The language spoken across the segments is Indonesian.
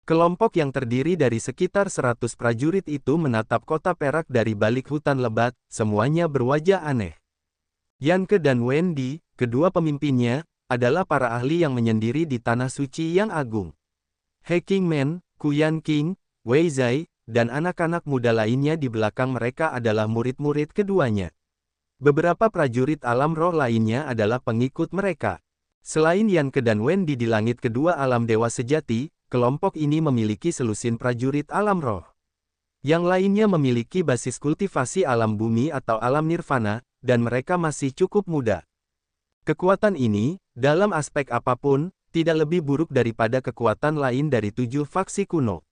Kelompok yang terdiri dari sekitar 100 prajurit itu menatap kota perak dari balik hutan lebat, semuanya berwajah aneh. Yanke dan Wendy, kedua pemimpinnya, adalah para ahli yang menyendiri di Tanah Suci yang agung. He Qingmen, Kuyan King, Wei Zai, dan anak-anak muda lainnya di belakang mereka adalah murid-murid keduanya. Beberapa prajurit alam roh lainnya adalah pengikut mereka. Selain Yanke dan Wendy di langit kedua alam dewa sejati, kelompok ini memiliki selusin prajurit alam roh. Yang lainnya memiliki basis kultivasi alam bumi atau alam nirvana, dan mereka masih cukup muda. Kekuatan ini, dalam aspek apapun, tidak lebih buruk daripada kekuatan lain dari 7 faksi kuno.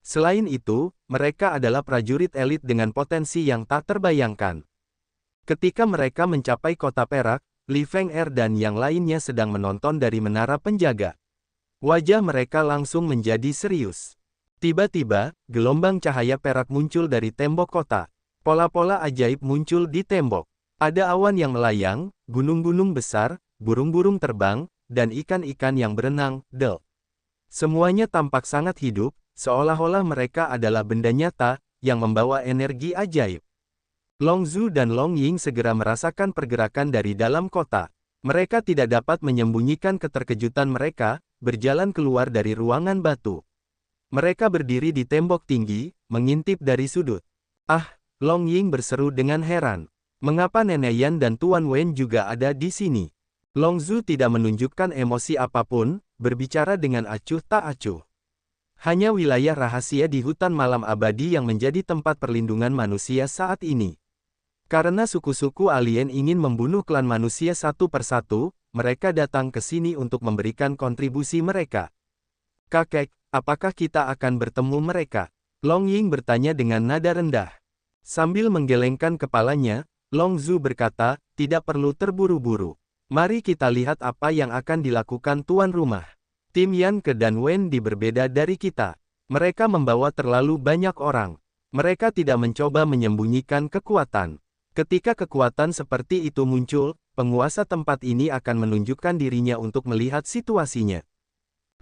Selain itu, mereka adalah prajurit elit dengan potensi yang tak terbayangkan. Ketika mereka mencapai kota perak, Li Feng-er dan yang lainnya sedang menonton dari menara penjaga. Wajah mereka langsung menjadi serius. Tiba-tiba, gelombang cahaya perak muncul dari tembok kota. Pola-pola ajaib muncul di tembok. Ada awan yang melayang, gunung-gunung besar, burung-burung terbang, dan ikan-ikan yang berenang, Semuanya tampak sangat hidup, seolah-olah mereka adalah benda nyata, yang membawa energi ajaib. Long Zhu dan Long Ying segera merasakan pergerakan dari dalam kota. Mereka tidak dapat menyembunyikan keterkejutan mereka, berjalan keluar dari ruangan batu. Mereka berdiri di tembok tinggi, mengintip dari sudut. Ah, Long Ying berseru dengan heran. Mengapa Nenek Yan dan Tuan Wen juga ada di sini? Long Zhu tidak menunjukkan emosi apapun, berbicara dengan acuh tak acuh. Hanya wilayah rahasia di hutan malam abadi yang menjadi tempat perlindungan manusia saat ini. Karena suku-suku alien ingin membunuh klan manusia satu persatu, mereka datang ke sini untuk memberikan kontribusi mereka. Kakek, apakah kita akan bertemu mereka? Long Ying bertanya dengan nada rendah. Sambil menggelengkan kepalanya, Long Zhu berkata, tidak perlu terburu-buru. Mari kita lihat apa yang akan dilakukan tuan rumah. Tim Yanke dan Wendy berbeda dari kita. Mereka membawa terlalu banyak orang. Mereka tidak mencoba menyembunyikan kekuatan. Ketika kekuatan seperti itu muncul, penguasa tempat ini akan menunjukkan dirinya untuk melihat situasinya.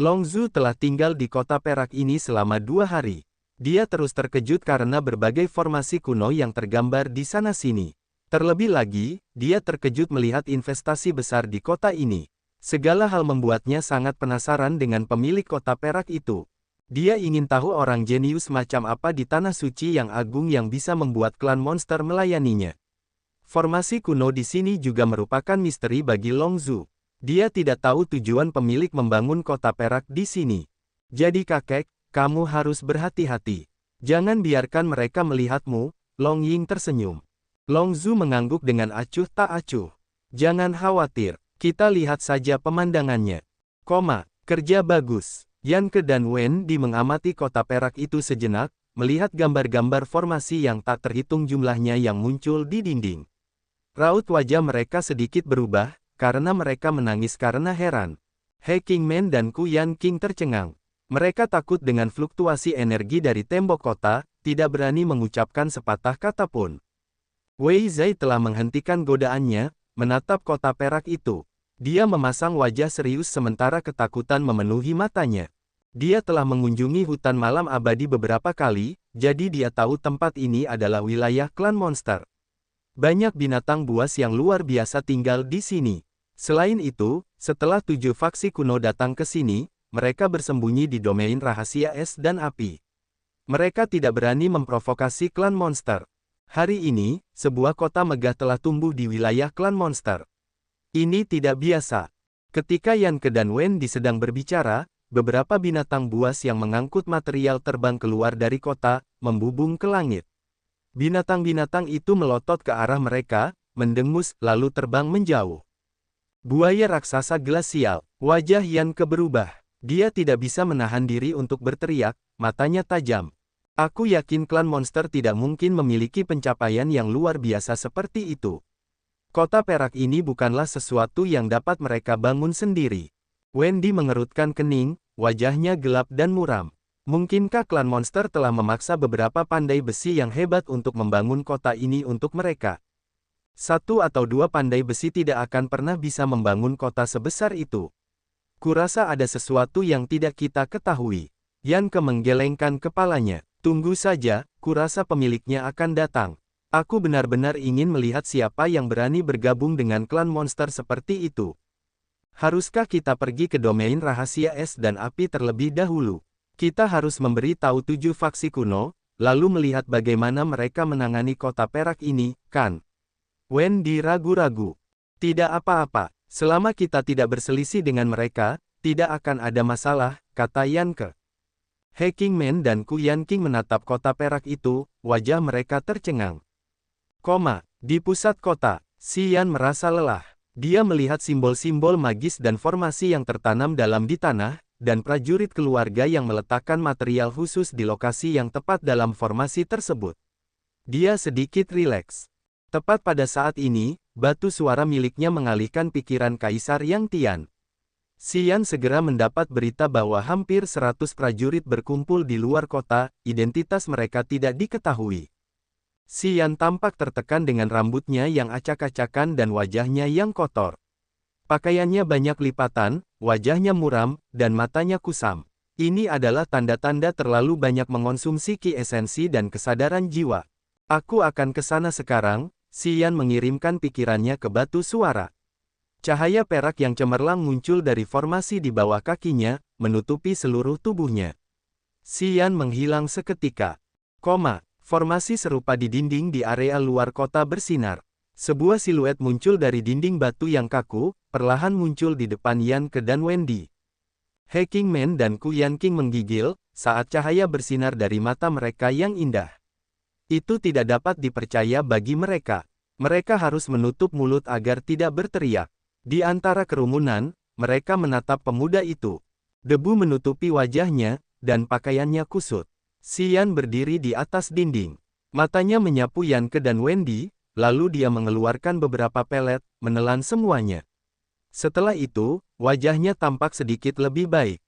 Long Zhu telah tinggal di kota perak ini selama 2 hari. Dia terus terkejut karena berbagai formasi kuno yang tergambar di sana-sini. Terlebih lagi, dia terkejut melihat investasi besar di kota ini. Segala hal membuatnya sangat penasaran dengan pemilik kota perak itu. Dia ingin tahu orang jenius macam apa di Tanah Suci yang agung yang bisa membuat klan monster melayaninya. Formasi kuno di sini juga merupakan misteri bagi Long Zhu. Dia tidak tahu tujuan pemilik membangun kota perak di sini. Jadi kakek, kamu harus berhati-hati. Jangan biarkan mereka melihatmu, Long Ying tersenyum. Long Zhu mengangguk dengan acuh tak acuh. Jangan khawatir, kita lihat saja pemandangannya. Kerja bagus. Yanke dan Wendy mengamati kota perak itu sejenak, melihat gambar-gambar formasi yang tak terhitung jumlahnya yang muncul di dinding. Raut wajah mereka sedikit berubah, karena mereka menangis karena heran. He Qingmen dan Kuyan King tercengang. Mereka takut dengan fluktuasi energi dari tembok kota, tidak berani mengucapkan sepatah kata pun. Wei Zai telah menghentikan godaannya, menatap kota perak itu. Dia memasang wajah serius sementara ketakutan memenuhi matanya. Dia telah mengunjungi hutan malam abadi beberapa kali, jadi dia tahu tempat ini adalah wilayah klan monster. Banyak binatang buas yang luar biasa tinggal di sini. Selain itu, setelah 7 faksi kuno datang ke sini, mereka bersembunyi di domain rahasia es dan api. Mereka tidak berani memprovokasi klan monster. Hari ini, sebuah kota megah telah tumbuh di wilayah klan monster. Ini tidak biasa. Ketika Yanke dan Wendy sedang berbicara, beberapa binatang buas yang mengangkut material terbang keluar dari kota, membubung ke langit. Binatang-binatang itu melotot ke arah mereka, mendengus, lalu terbang menjauh. Buaya raksasa glasial. Wajah Yanke berubah. Dia tidak bisa menahan diri untuk berteriak, matanya tajam. Aku yakin klan monster tidak mungkin memiliki pencapaian yang luar biasa seperti itu. Kota perak ini bukanlah sesuatu yang dapat mereka bangun sendiri. Wendy mengerutkan kening, wajahnya gelap dan muram. Mungkinkah klan monster telah memaksa beberapa pandai besi yang hebat untuk membangun kota ini untuk mereka? 1 atau 2 pandai besi tidak akan pernah bisa membangun kota sebesar itu. Kurasa ada sesuatu yang tidak kita ketahui. Yan Ke menggelengkan kepalanya. Tunggu saja, kurasa pemiliknya akan datang. Aku benar-benar ingin melihat siapa yang berani bergabung dengan klan monster seperti itu. Haruskah kita pergi ke domain rahasia es dan api terlebih dahulu? Kita harus memberi tahu 7 faksi kuno, lalu melihat bagaimana mereka menangani kota perak ini, kan? Wendy ragu-ragu. Tidak apa-apa, selama kita tidak berselisih dengan mereka, tidak akan ada masalah, kata Yan Ke. He Qingmen dan Ku Yanqing menatap kota perak itu, wajah mereka tercengang. Di pusat kota, Si Yan merasa lelah. Dia melihat simbol-simbol magis dan formasi yang tertanam dalam di tanah, dan prajurit keluarga yang meletakkan material khusus di lokasi yang tepat dalam formasi tersebut. Dia sedikit rileks. Tepat pada saat ini, batu suara miliknya mengalihkan pikiran Kaisar Yang Tian. Si Yan segera mendapat berita bahwa hampir 100 prajurit berkumpul di luar kota, identitas mereka tidak diketahui. Si Yan tampak tertekan dengan rambutnya yang acak-acakan dan wajahnya yang kotor. Pakaiannya banyak lipatan, wajahnya muram, dan matanya kusam. Ini adalah tanda-tanda terlalu banyak mengonsumsi ki esensi dan kesadaran jiwa. Aku akan ke sana sekarang, Si Yan mengirimkan pikirannya ke batu suara. Cahaya perak yang cemerlang muncul dari formasi di bawah kakinya, menutupi seluruh tubuhnya. Si Yan menghilang seketika. Formasi serupa di dinding di area luar kota bersinar. Sebuah siluet muncul dari dinding batu yang kaku, perlahan muncul di depan Yan Ke dan Wendy. He Qingmen dan Ku Yanqing menggigil, saat cahaya bersinar dari mata mereka yang indah. Itu tidak dapat dipercaya bagi mereka. Mereka harus menutup mulut agar tidak berteriak. Di antara kerumunan, mereka menatap pemuda itu. Debu menutupi wajahnya, dan pakaiannya kusut. Si Yan berdiri di atas dinding. Matanya menyapu Yan Ke dan Wendy, lalu dia mengeluarkan beberapa pelet, menelan semuanya. Setelah itu, wajahnya tampak sedikit lebih baik.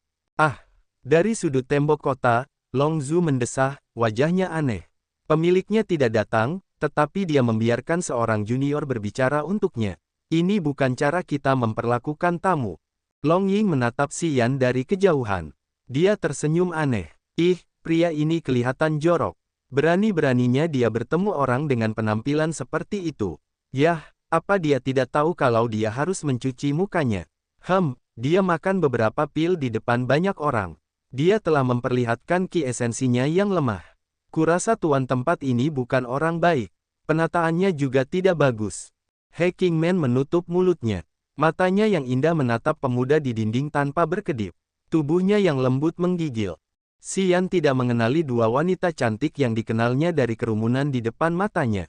Dari sudut tembok kota, Long Zhu mendesah, wajahnya aneh. Pemiliknya tidak datang, tetapi dia membiarkan seorang junior berbicara untuknya. Ini bukan cara kita memperlakukan tamu. Long Ying menatap Si Yan dari kejauhan. Dia tersenyum aneh. Pria ini kelihatan jorok. Berani-beraninya dia bertemu orang dengan penampilan seperti itu. Yah, apa dia tidak tahu kalau dia harus mencuci mukanya? Dia makan beberapa pil di depan banyak orang. Dia telah memperlihatkan ki esensinya yang lemah. Kurasa tuan tempat ini bukan orang baik. Penataannya juga tidak bagus. He Qingmen menutup mulutnya. Matanya yang indah menatap pemuda di dinding tanpa berkedip. Tubuhnya yang lembut menggigil. Si Yan tidak mengenali dua wanita cantik yang dikenalnya dari kerumunan di depan matanya.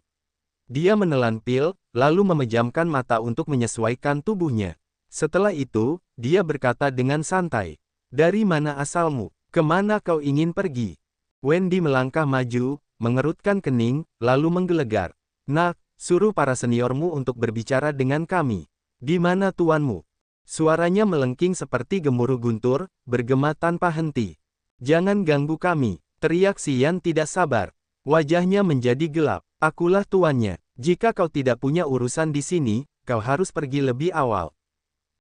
Dia menelan pil, lalu memejamkan mata untuk menyesuaikan tubuhnya. Setelah itu, dia berkata dengan santai. Dari mana asalmu? Kemana kau ingin pergi? Wendy melangkah maju, mengerutkan kening, lalu menggelegar. Nak, suruh para seniormu untuk berbicara dengan kami. Di mana tuanmu? Suaranya melengking seperti gemuruh guntur, bergema tanpa henti. Jangan ganggu kami, teriak Si Yan tidak sabar. Wajahnya menjadi gelap. Akulah tuannya. Jika kau tidak punya urusan di sini, kau harus pergi lebih awal.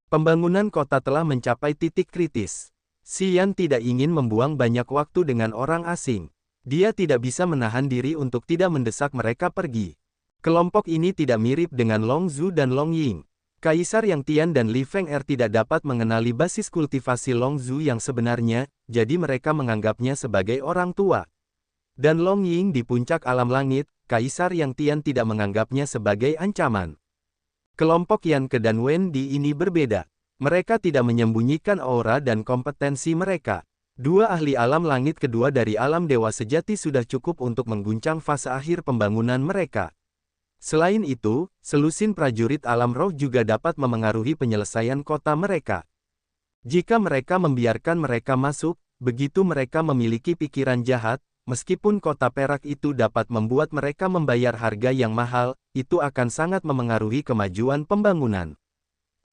Pembangunan kota telah mencapai titik kritis. Si Yan tidak ingin membuang banyak waktu dengan orang asing. Dia tidak bisa menahan diri untuk tidak mendesak mereka pergi. Kelompok ini tidak mirip dengan Long Zhu dan Long Ying. Kaisar Yang Tian dan Li Feng'er tidak dapat mengenali basis kultivasi Long Zhu yang sebenarnya, jadi mereka menganggapnya sebagai orang tua. Dan Long Ying di puncak alam langit, Kaisar Yang Tian tidak menganggapnya sebagai ancaman. Kelompok Yan Ke dan Wendy ini berbeda. Mereka tidak menyembunyikan aura dan kompetensi mereka. Dua ahli alam langit kedua dari alam dewa sejati sudah cukup untuk mengguncang fase akhir pembangunan mereka. Selain itu, selusin prajurit alam roh juga dapat memengaruhi penyelesaian kota mereka. Jika mereka membiarkan mereka masuk, begitu mereka memiliki pikiran jahat, meskipun kota perak itu dapat membuat mereka membayar harga yang mahal, itu akan sangat memengaruhi kemajuan pembangunan.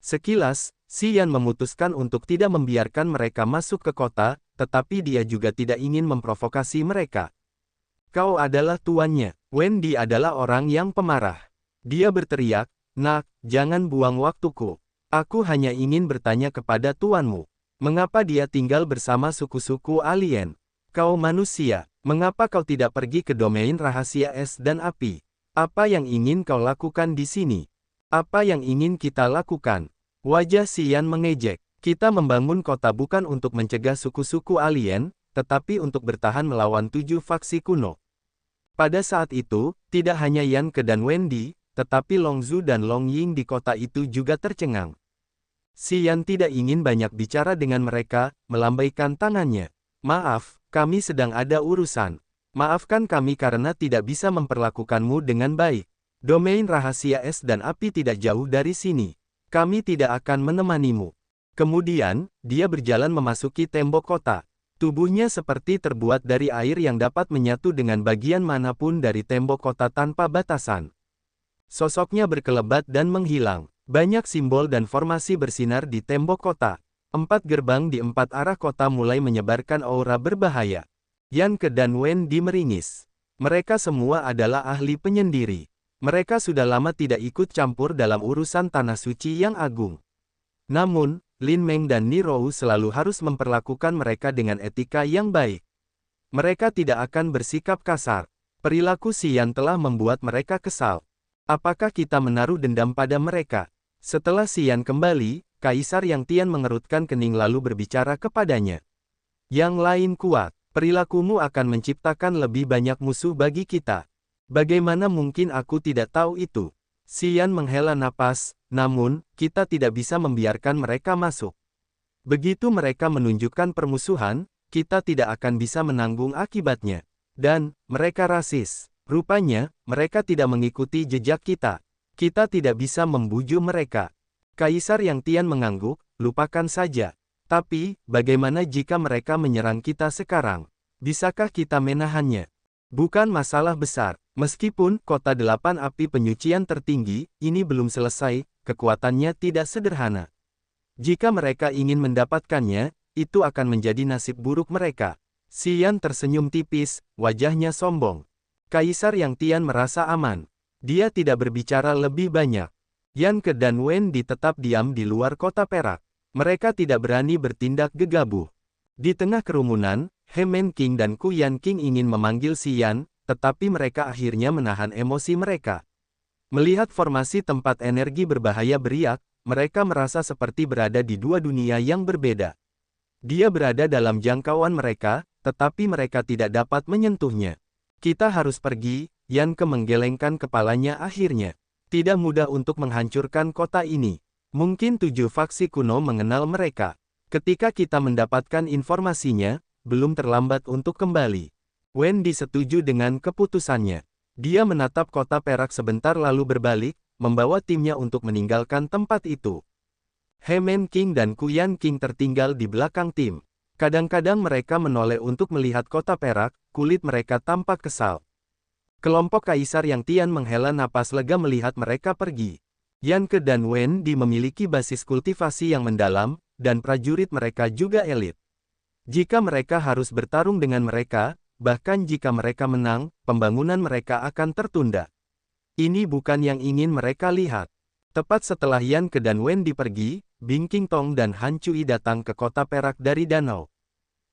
Sekilas, Si Yan memutuskan untuk tidak membiarkan mereka masuk ke kota, tetapi dia juga tidak ingin memprovokasi mereka. Kau adalah tuannya. Wendy adalah orang yang pemarah. Dia berteriak, "Nak, jangan buang waktuku. Aku hanya ingin bertanya kepada tuanmu. Mengapa dia tinggal bersama suku-suku alien? Kau manusia, mengapa kau tidak pergi ke domain rahasia es dan api? Apa yang ingin kau lakukan di sini? Apa yang ingin kita lakukan? Wajah Xian mengejek. Kita membangun kota bukan untuk mencegah suku-suku alien, tetapi untuk bertahan melawan 7 faksi kuno. Pada saat itu, tidak hanya Yan Ke dan Wendy, tetapi Long Zhu dan Long Ying di kota itu juga tercengang. Xian tidak ingin banyak bicara dengan mereka, melambaikan tangannya. Maaf, kami sedang ada urusan. Maafkan kami karena tidak bisa memperlakukanmu dengan baik. Domain rahasia es dan api tidak jauh dari sini. Kami tidak akan menemanimu. Kemudian, dia berjalan memasuki tembok kota. Tubuhnya seperti terbuat dari air yang dapat menyatu dengan bagian manapun dari tembok kota tanpa batasan. Sosoknya berkelebat dan menghilang. Banyak simbol dan formasi bersinar di tembok kota. 4 gerbang di 4 arah kota mulai menyebarkan aura berbahaya. Yan Ke dan Wendy meringis. Mereka semua adalah ahli penyendiri. Mereka sudah lama tidak ikut campur dalam urusan tanah suci yang agung. Namun, Lin Meng dan Nirou selalu harus memperlakukan mereka dengan etika yang baik. Mereka tidak akan bersikap kasar. Perilaku Xian telah membuat mereka kesal. Apakah kita menaruh dendam pada mereka? Setelah Xian kembali, Kaisar Yang Tian mengerutkan kening lalu berbicara kepadanya. Yang lain kuat, perilakumu akan menciptakan lebih banyak musuh bagi kita. Bagaimana mungkin aku tidak tahu itu? Xian menghela napas, namun, kita tidak bisa membiarkan mereka masuk. Begitu mereka menunjukkan permusuhan, kita tidak akan bisa menanggung akibatnya. Dan, mereka rasis. Rupanya, mereka tidak mengikuti jejak kita. Kita tidak bisa membujuk mereka. Kaisar Yang Tian mengangguk, lupakan saja. Tapi, bagaimana jika mereka menyerang kita sekarang? Bisakah kita menahannya? Bukan masalah besar. Meskipun kota 8 api penyucian tertinggi, ini belum selesai, kekuatannya tidak sederhana. Jika mereka ingin mendapatkannya, itu akan menjadi nasib buruk mereka. Xian tersenyum tipis, wajahnya sombong. Kaisar Yang Tian merasa aman. Dia tidak berbicara lebih banyak. Yan Ke dan Wendy tetap diam di luar kota perak. Mereka tidak berani bertindak gegabah. Di tengah kerumunan, He Men King dan Ku Yan King ingin memanggil Xian, tetapi mereka akhirnya menahan emosi mereka. Melihat formasi tempat energi berbahaya beriak, mereka merasa seperti berada di dua dunia yang berbeda. Dia berada dalam jangkauan mereka, tetapi mereka tidak dapat menyentuhnya. Kita harus pergi, Yan Ke menggelengkan kepalanya akhirnya. Tidak mudah untuk menghancurkan kota ini. Mungkin 7 faksi kuno mengenal mereka. Ketika kita mendapatkan informasinya, belum terlambat untuk kembali. Wendy setuju dengan keputusannya. Dia menatap kota perak sebentar lalu berbalik, membawa timnya untuk meninggalkan tempat itu. He Men King dan Ku Yan King tertinggal di belakang tim. Kadang-kadang mereka menoleh untuk melihat kota perak, kulit mereka tampak kesal. Kelompok Kaisar Yang Tian menghela napas lega melihat mereka pergi. Yan Ke dan Wendy memiliki basis kultivasi yang mendalam, dan prajurit mereka juga elit. Jika mereka harus bertarung dengan mereka, bahkan jika mereka menang, pembangunan mereka akan tertunda. Ini bukan yang ingin mereka lihat. Tepat setelah Yan Ke dan Wendy pergi, Bing King Tong dan Han Cui datang ke kota perak dari danau.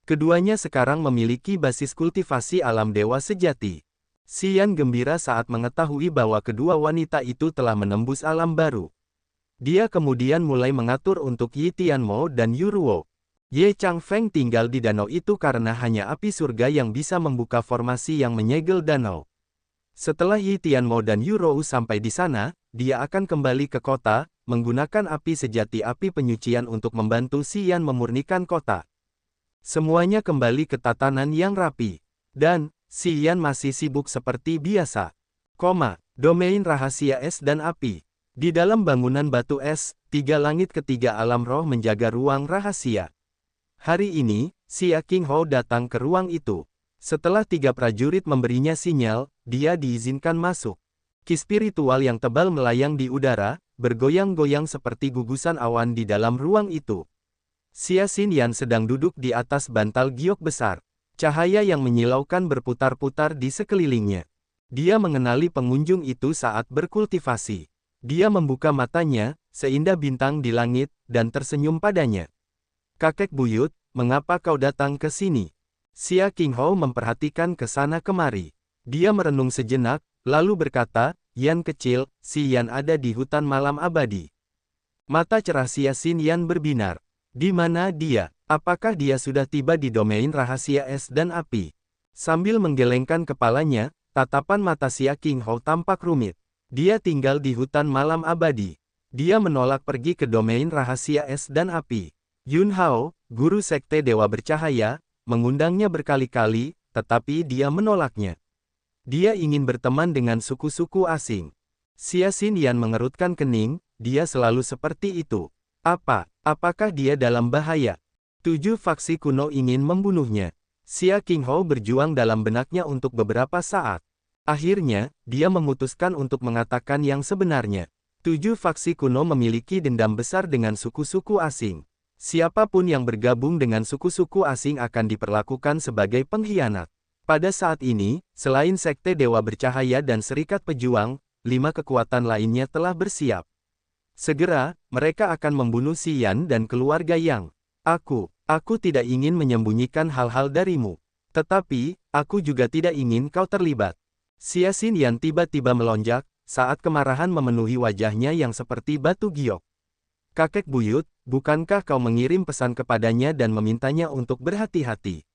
Keduanya sekarang memiliki basis kultivasi alam dewa sejati. Xian gembira saat mengetahui bahwa kedua wanita itu telah menembus alam baru. Dia kemudian mulai mengatur untuk Yi Tianmo dan Yu Ruo. Ye Chang Feng tinggal di danau itu karena hanya api surga yang bisa membuka formasi yang menyegel danau. Setelah Yi Tianmo dan Yu Ruo sampai di sana, dia akan kembali ke kota, menggunakan api sejati api penyucian untuk membantu Xian memurnikan kota. Semuanya kembali ke tatanan yang rapi. Dan, Xian masih sibuk seperti biasa. Domain rahasia es dan api. Di dalam bangunan batu es, 3 langit ketiga alam roh menjaga ruang rahasia. Hari ini, Xia King Ho datang ke ruang itu. Setelah 3 prajurit memberinya sinyal, dia diizinkan masuk. Ki spiritual yang tebal melayang di udara, bergoyang-goyang seperti gugusan awan di dalam ruang itu. Xia Xinyan sedang duduk di atas bantal giok besar. Cahaya yang menyilaukan berputar-putar di sekelilingnya. Dia mengenali pengunjung itu saat berkultivasi. Dia membuka matanya, seindah bintang di langit, dan tersenyum padanya. Kakek buyut, mengapa kau datang ke sini? Xia Qinghou memperhatikan ke sana kemari. Dia merenung sejenak, lalu berkata, Yan kecil, si Yan ada di hutan malam abadi. Mata cerah Xia Xin Yan berbinar. Di mana dia? Apakah dia sudah tiba di domain rahasia es dan api? Sambil menggelengkan kepalanya, tatapan mata Xia Qinghou tampak rumit. Dia tinggal di hutan malam abadi. Dia menolak pergi ke domain rahasia es dan api. Yun Hao, guru sekte Dewa Bercahaya, mengundangnya berkali-kali, tetapi dia menolaknya. Dia ingin berteman dengan suku-suku asing. Xia Xin Yan mengerutkan kening, dia selalu seperti itu. Apakah dia dalam bahaya? 7 faksi kuno ingin membunuhnya. Xia Qinghou berjuang dalam benaknya untuk beberapa saat. Akhirnya, dia memutuskan untuk mengatakan yang sebenarnya. 7 faksi kuno memiliki dendam besar dengan suku-suku asing. Siapapun yang bergabung dengan suku-suku asing akan diperlakukan sebagai pengkhianat. Pada saat ini, selain Sekte Dewa Bercahaya dan Serikat Pejuang, 5 kekuatan lainnya telah bersiap. Segera, mereka akan membunuh si Yan dan keluarga Yang. Aku tidak ingin menyembunyikan hal-hal darimu. Tetapi, aku juga tidak ingin kau terlibat. Xia Xin Yan tiba-tiba melonjak, saat kemarahan memenuhi wajahnya yang seperti batu giok. Kakek buyut, bukankah kau mengirim pesan kepadanya dan memintanya untuk berhati-hati?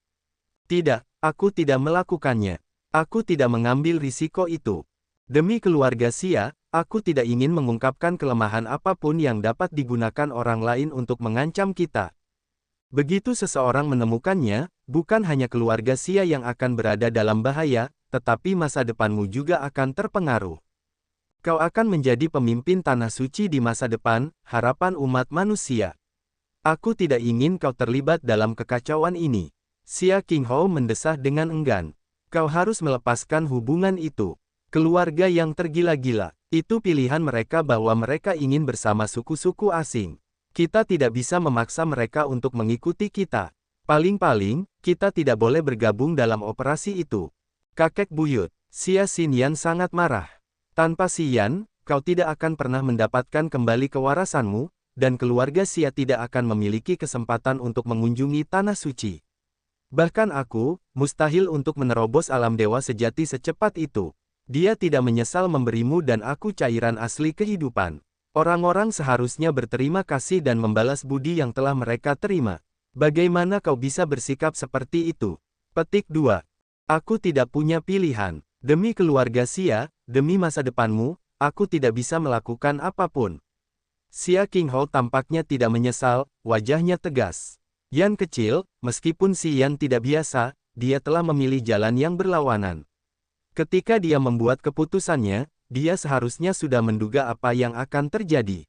Tidak, aku tidak melakukannya. Aku tidak mengambil risiko itu. Demi keluarga Xia, aku tidak ingin mengungkapkan kelemahan apapun yang dapat digunakan orang lain untuk mengancam kita. Begitu seseorang menemukannya, bukan hanya keluarga Xia yang akan berada dalam bahaya, tetapi masa depanmu juga akan terpengaruh. Kau akan menjadi pemimpin tanah suci di masa depan, harapan umat manusia. Aku tidak ingin kau terlibat dalam kekacauan ini. Xia Qinghou mendesah dengan enggan. Kau harus melepaskan hubungan itu. Keluarga yang tergila-gila, itu pilihan mereka bahwa mereka ingin bersama suku-suku asing. Kita tidak bisa memaksa mereka untuk mengikuti kita. Paling-paling, kita tidak boleh bergabung dalam operasi itu. Kakek buyut, Xia Xin Yan sangat marah. Tanpa si Yan, kau tidak akan pernah mendapatkan kembali kewarasanmu, dan keluarga Xia tidak akan memiliki kesempatan untuk mengunjungi tanah suci. Bahkan aku, mustahil untuk menerobos alam dewa sejati secepat itu. Dia tidak menyesal memberimu dan aku cairan asli kehidupan. Orang-orang seharusnya berterima kasih dan membalas budi yang telah mereka terima. Bagaimana kau bisa bersikap seperti itu? Petik 2. Aku tidak punya pilihan. Demi keluarga Xia, demi masa depanmu, aku tidak bisa melakukan apapun. Xia Qinghou tampaknya tidak menyesal, wajahnya tegas. Yan kecil, meskipun si Yan tidak biasa, dia telah memilih jalan yang berlawanan. Ketika dia membuat keputusannya, dia seharusnya sudah menduga apa yang akan terjadi.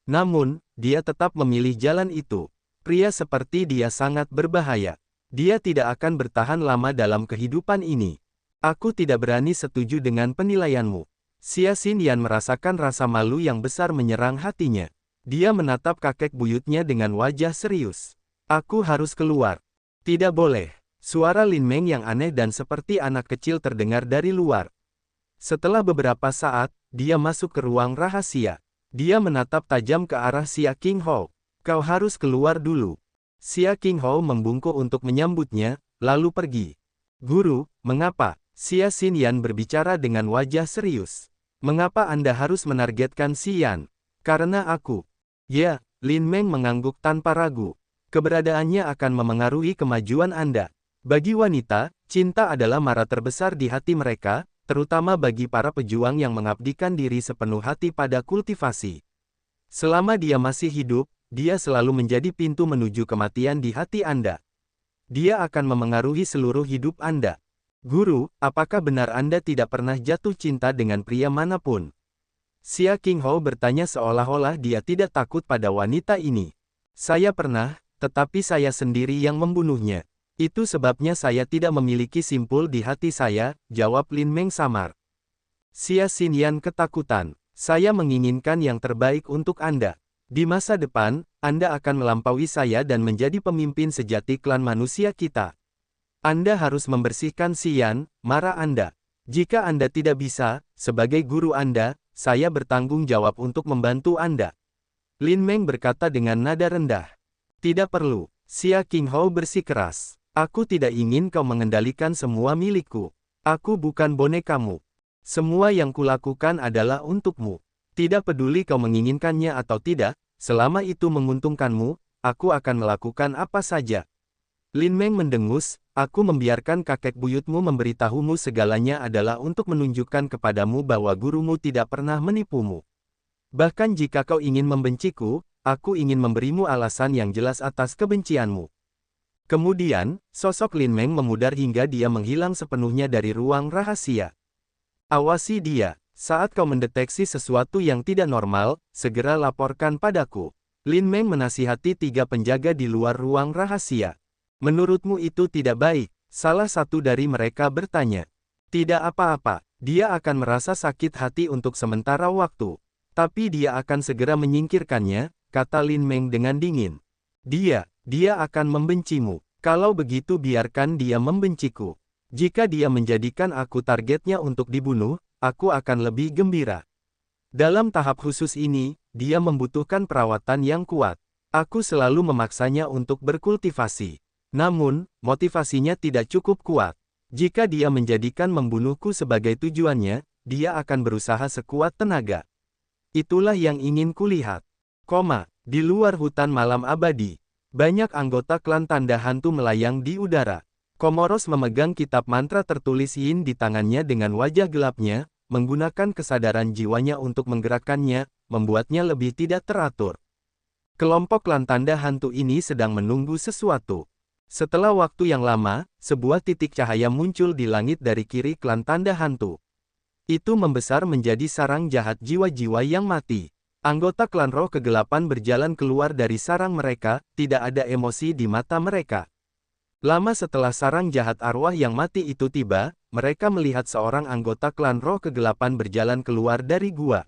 Namun, dia tetap memilih jalan itu. Pria seperti dia sangat berbahaya. Dia tidak akan bertahan lama dalam kehidupan ini. Aku tidak berani setuju dengan penilaianmu. Xia Xin Yan merasakan rasa malu yang besar menyerang hatinya. Dia menatap kakek buyutnya dengan wajah serius. Aku harus keluar. Tidak boleh. Suara Lin Meng yang aneh dan seperti anak kecil terdengar dari luar. Setelah beberapa saat, dia masuk ke ruang rahasia. Dia menatap tajam ke arah Xia Qinghou. Kau harus keluar dulu. Xia Qinghou membungkuk untuk menyambutnya, lalu pergi. Guru, mengapa? Xia Xin Yan berbicara dengan wajah serius. Mengapa Anda harus menargetkan si Yan? Karena aku. Ya, Lin Meng mengangguk tanpa ragu. Keberadaannya akan memengaruhi kemajuan Anda. Bagi wanita, cinta adalah mara terbesar di hati mereka, terutama bagi para pejuang yang mengabdikan diri sepenuh hati pada kultivasi. Selama dia masih hidup, dia selalu menjadi pintu menuju kematian di hati Anda. Dia akan memengaruhi seluruh hidup Anda. Guru, apakah benar Anda tidak pernah jatuh cinta dengan pria manapun? Xia Qinghou bertanya seolah-olah dia tidak takut pada wanita ini. Saya pernah, tetapi saya sendiri yang membunuhnya. Itu sebabnya saya tidak memiliki simpul di hati saya, jawab Lin Meng samar. Xia Xin Yan ketakutan. Saya menginginkan yang terbaik untuk Anda. Di masa depan, Anda akan melampaui saya dan menjadi pemimpin sejati klan manusia kita. Anda harus membersihkan si Yan, mara Anda. Jika Anda tidak bisa, sebagai guru Anda, saya bertanggung jawab untuk membantu Anda. Lin Meng berkata dengan nada rendah. Tidak perlu. Xia Qinghou bersikeras. Aku tidak ingin kau mengendalikan semua milikku. Aku bukan bonekamu. Semua yang kulakukan adalah untukmu. Tidak peduli kau menginginkannya atau tidak, selama itu menguntungkanmu, aku akan melakukan apa saja. Lin Meng mendengus, aku membiarkan kakek buyutmu memberitahumu segalanya adalah untuk menunjukkan kepadamu bahwa gurumu tidak pernah menipumu. Bahkan jika kau ingin membenciku, aku ingin memberimu alasan yang jelas atas kebencianmu. Kemudian, sosok Lin Meng memudar hingga dia menghilang sepenuhnya dari ruang rahasia. Awasi dia, saat kau mendeteksi sesuatu yang tidak normal, segera laporkan padaku. Lin Meng menasihati 3 penjaga di luar ruang rahasia. Menurutmu itu tidak baik? Salah satu dari mereka bertanya. Tidak apa-apa, dia akan merasa sakit hati untuk sementara waktu. Tapi dia akan segera menyingkirkannya, kata Lin Meng dengan dingin. Dia akan membencimu. Kalau begitu biarkan dia membenciku. Jika dia menjadikan aku targetnya untuk dibunuh, aku akan lebih gembira. Dalam tahap khusus ini, dia membutuhkan perawatan yang kuat. Aku selalu memaksanya untuk berkultivasi. Namun, motivasinya tidak cukup kuat. Jika dia menjadikan membunuhku sebagai tujuannya, dia akan berusaha sekuat tenaga. Itulah yang ingin kulihat. Di luar hutan malam abadi, banyak anggota klan tanda hantu melayang di udara. Komoros memegang kitab mantra tertulis Yin di tangannya dengan wajah gelapnya, menggunakan kesadaran jiwanya untuk menggerakkannya, membuatnya lebih tidak teratur. Kelompok klan tanda hantu ini sedang menunggu sesuatu. Setelah waktu yang lama, sebuah titik cahaya muncul di langit dari kiri klan tanda hantu. Itu membesar menjadi sarang jahat jiwa-jiwa yang mati. Anggota klan roh kegelapan berjalan keluar dari sarang mereka, tidak ada emosi di mata mereka. Lama setelah sarang jahat arwah yang mati itu tiba, mereka melihat seorang anggota klan roh kegelapan berjalan keluar dari gua.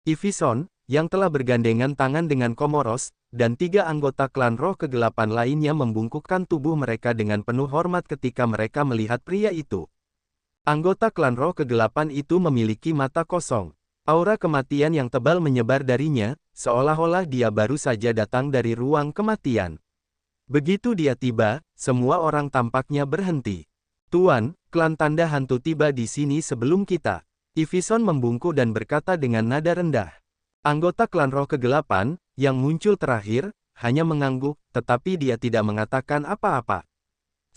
Ivison, yang telah bergandengan tangan dengan Komoros, dan 3 anggota klan roh kegelapan lainnya membungkukkan tubuh mereka dengan penuh hormat ketika mereka melihat pria itu. Anggota klan roh kegelapan itu memiliki mata kosong. Aura kematian yang tebal menyebar darinya, seolah-olah dia baru saja datang dari ruang kematian. Begitu dia tiba, semua orang tampaknya berhenti. Tuan, klan tanda hantu tiba di sini sebelum kita. Ivison membungkuk dan berkata dengan nada rendah. Anggota klan roh kegelapan, yang muncul terakhir, hanya mengangguk, tetapi dia tidak mengatakan apa-apa.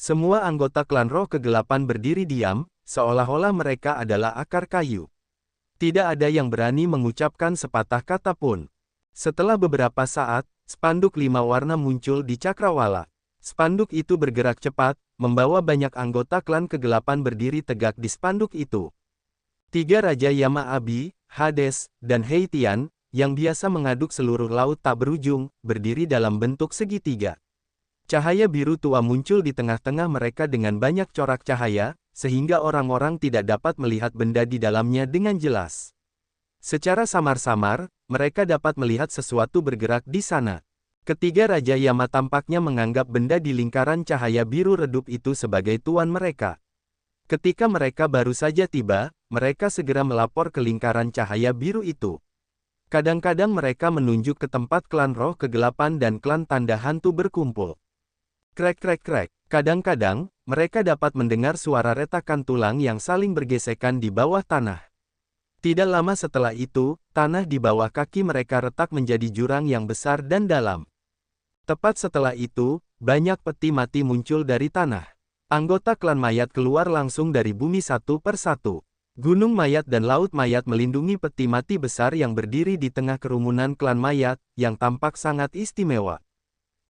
Semua anggota klan roh kegelapan berdiri diam, seolah-olah mereka adalah akar kayu. Tidak ada yang berani mengucapkan sepatah kata pun. Setelah beberapa saat, spanduk 5 warna muncul di cakrawala. Spanduk itu bergerak cepat, membawa banyak anggota klan kegelapan berdiri tegak di spanduk itu. 3 Raja Yama Abi, Hades, dan Heitian, yang biasa mengaduk seluruh laut tak berujung, berdiri dalam bentuk segitiga. Cahaya biru tua muncul di tengah-tengah mereka dengan banyak corak cahaya, sehingga orang-orang tidak dapat melihat benda di dalamnya dengan jelas. Secara samar-samar, mereka dapat melihat sesuatu bergerak di sana. Ketiga Raja Yama tampaknya menganggap benda di lingkaran cahaya biru redup itu sebagai tuan mereka. Ketika mereka baru saja tiba, mereka segera melapor ke lingkaran cahaya biru itu. Kadang-kadang mereka menunjuk ke tempat klan roh kegelapan dan klan tanda hantu berkumpul. Krek-krek-krek. Kadang-kadang, mereka dapat mendengar suara retakan tulang yang saling bergesekan di bawah tanah. Tidak lama setelah itu, tanah di bawah kaki mereka retak menjadi jurang yang besar dan dalam. Tepat setelah itu, banyak peti mati muncul dari tanah. Anggota klan mayat keluar langsung dari bumi satu per satu. Gunung mayat dan laut mayat melindungi peti mati besar yang berdiri di tengah kerumunan klan mayat, yang tampak sangat istimewa.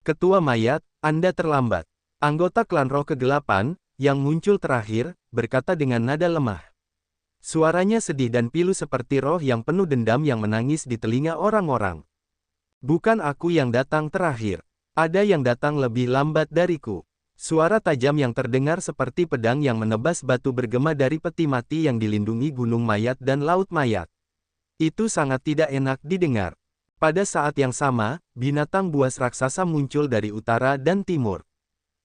Ketua mayat, Anda terlambat. Anggota klan roh kegelapan, yang muncul terakhir, berkata dengan nada lemah. Suaranya sedih dan pilu seperti roh yang penuh dendam yang menangis di telinga orang-orang. Bukan aku yang datang terakhir. Ada yang datang lebih lambat dariku. Suara tajam yang terdengar seperti pedang yang menebas batu bergema dari peti mati yang dilindungi gunung mayat dan laut mayat. Itu sangat tidak enak didengar. Pada saat yang sama, binatang buas raksasa muncul dari utara dan timur.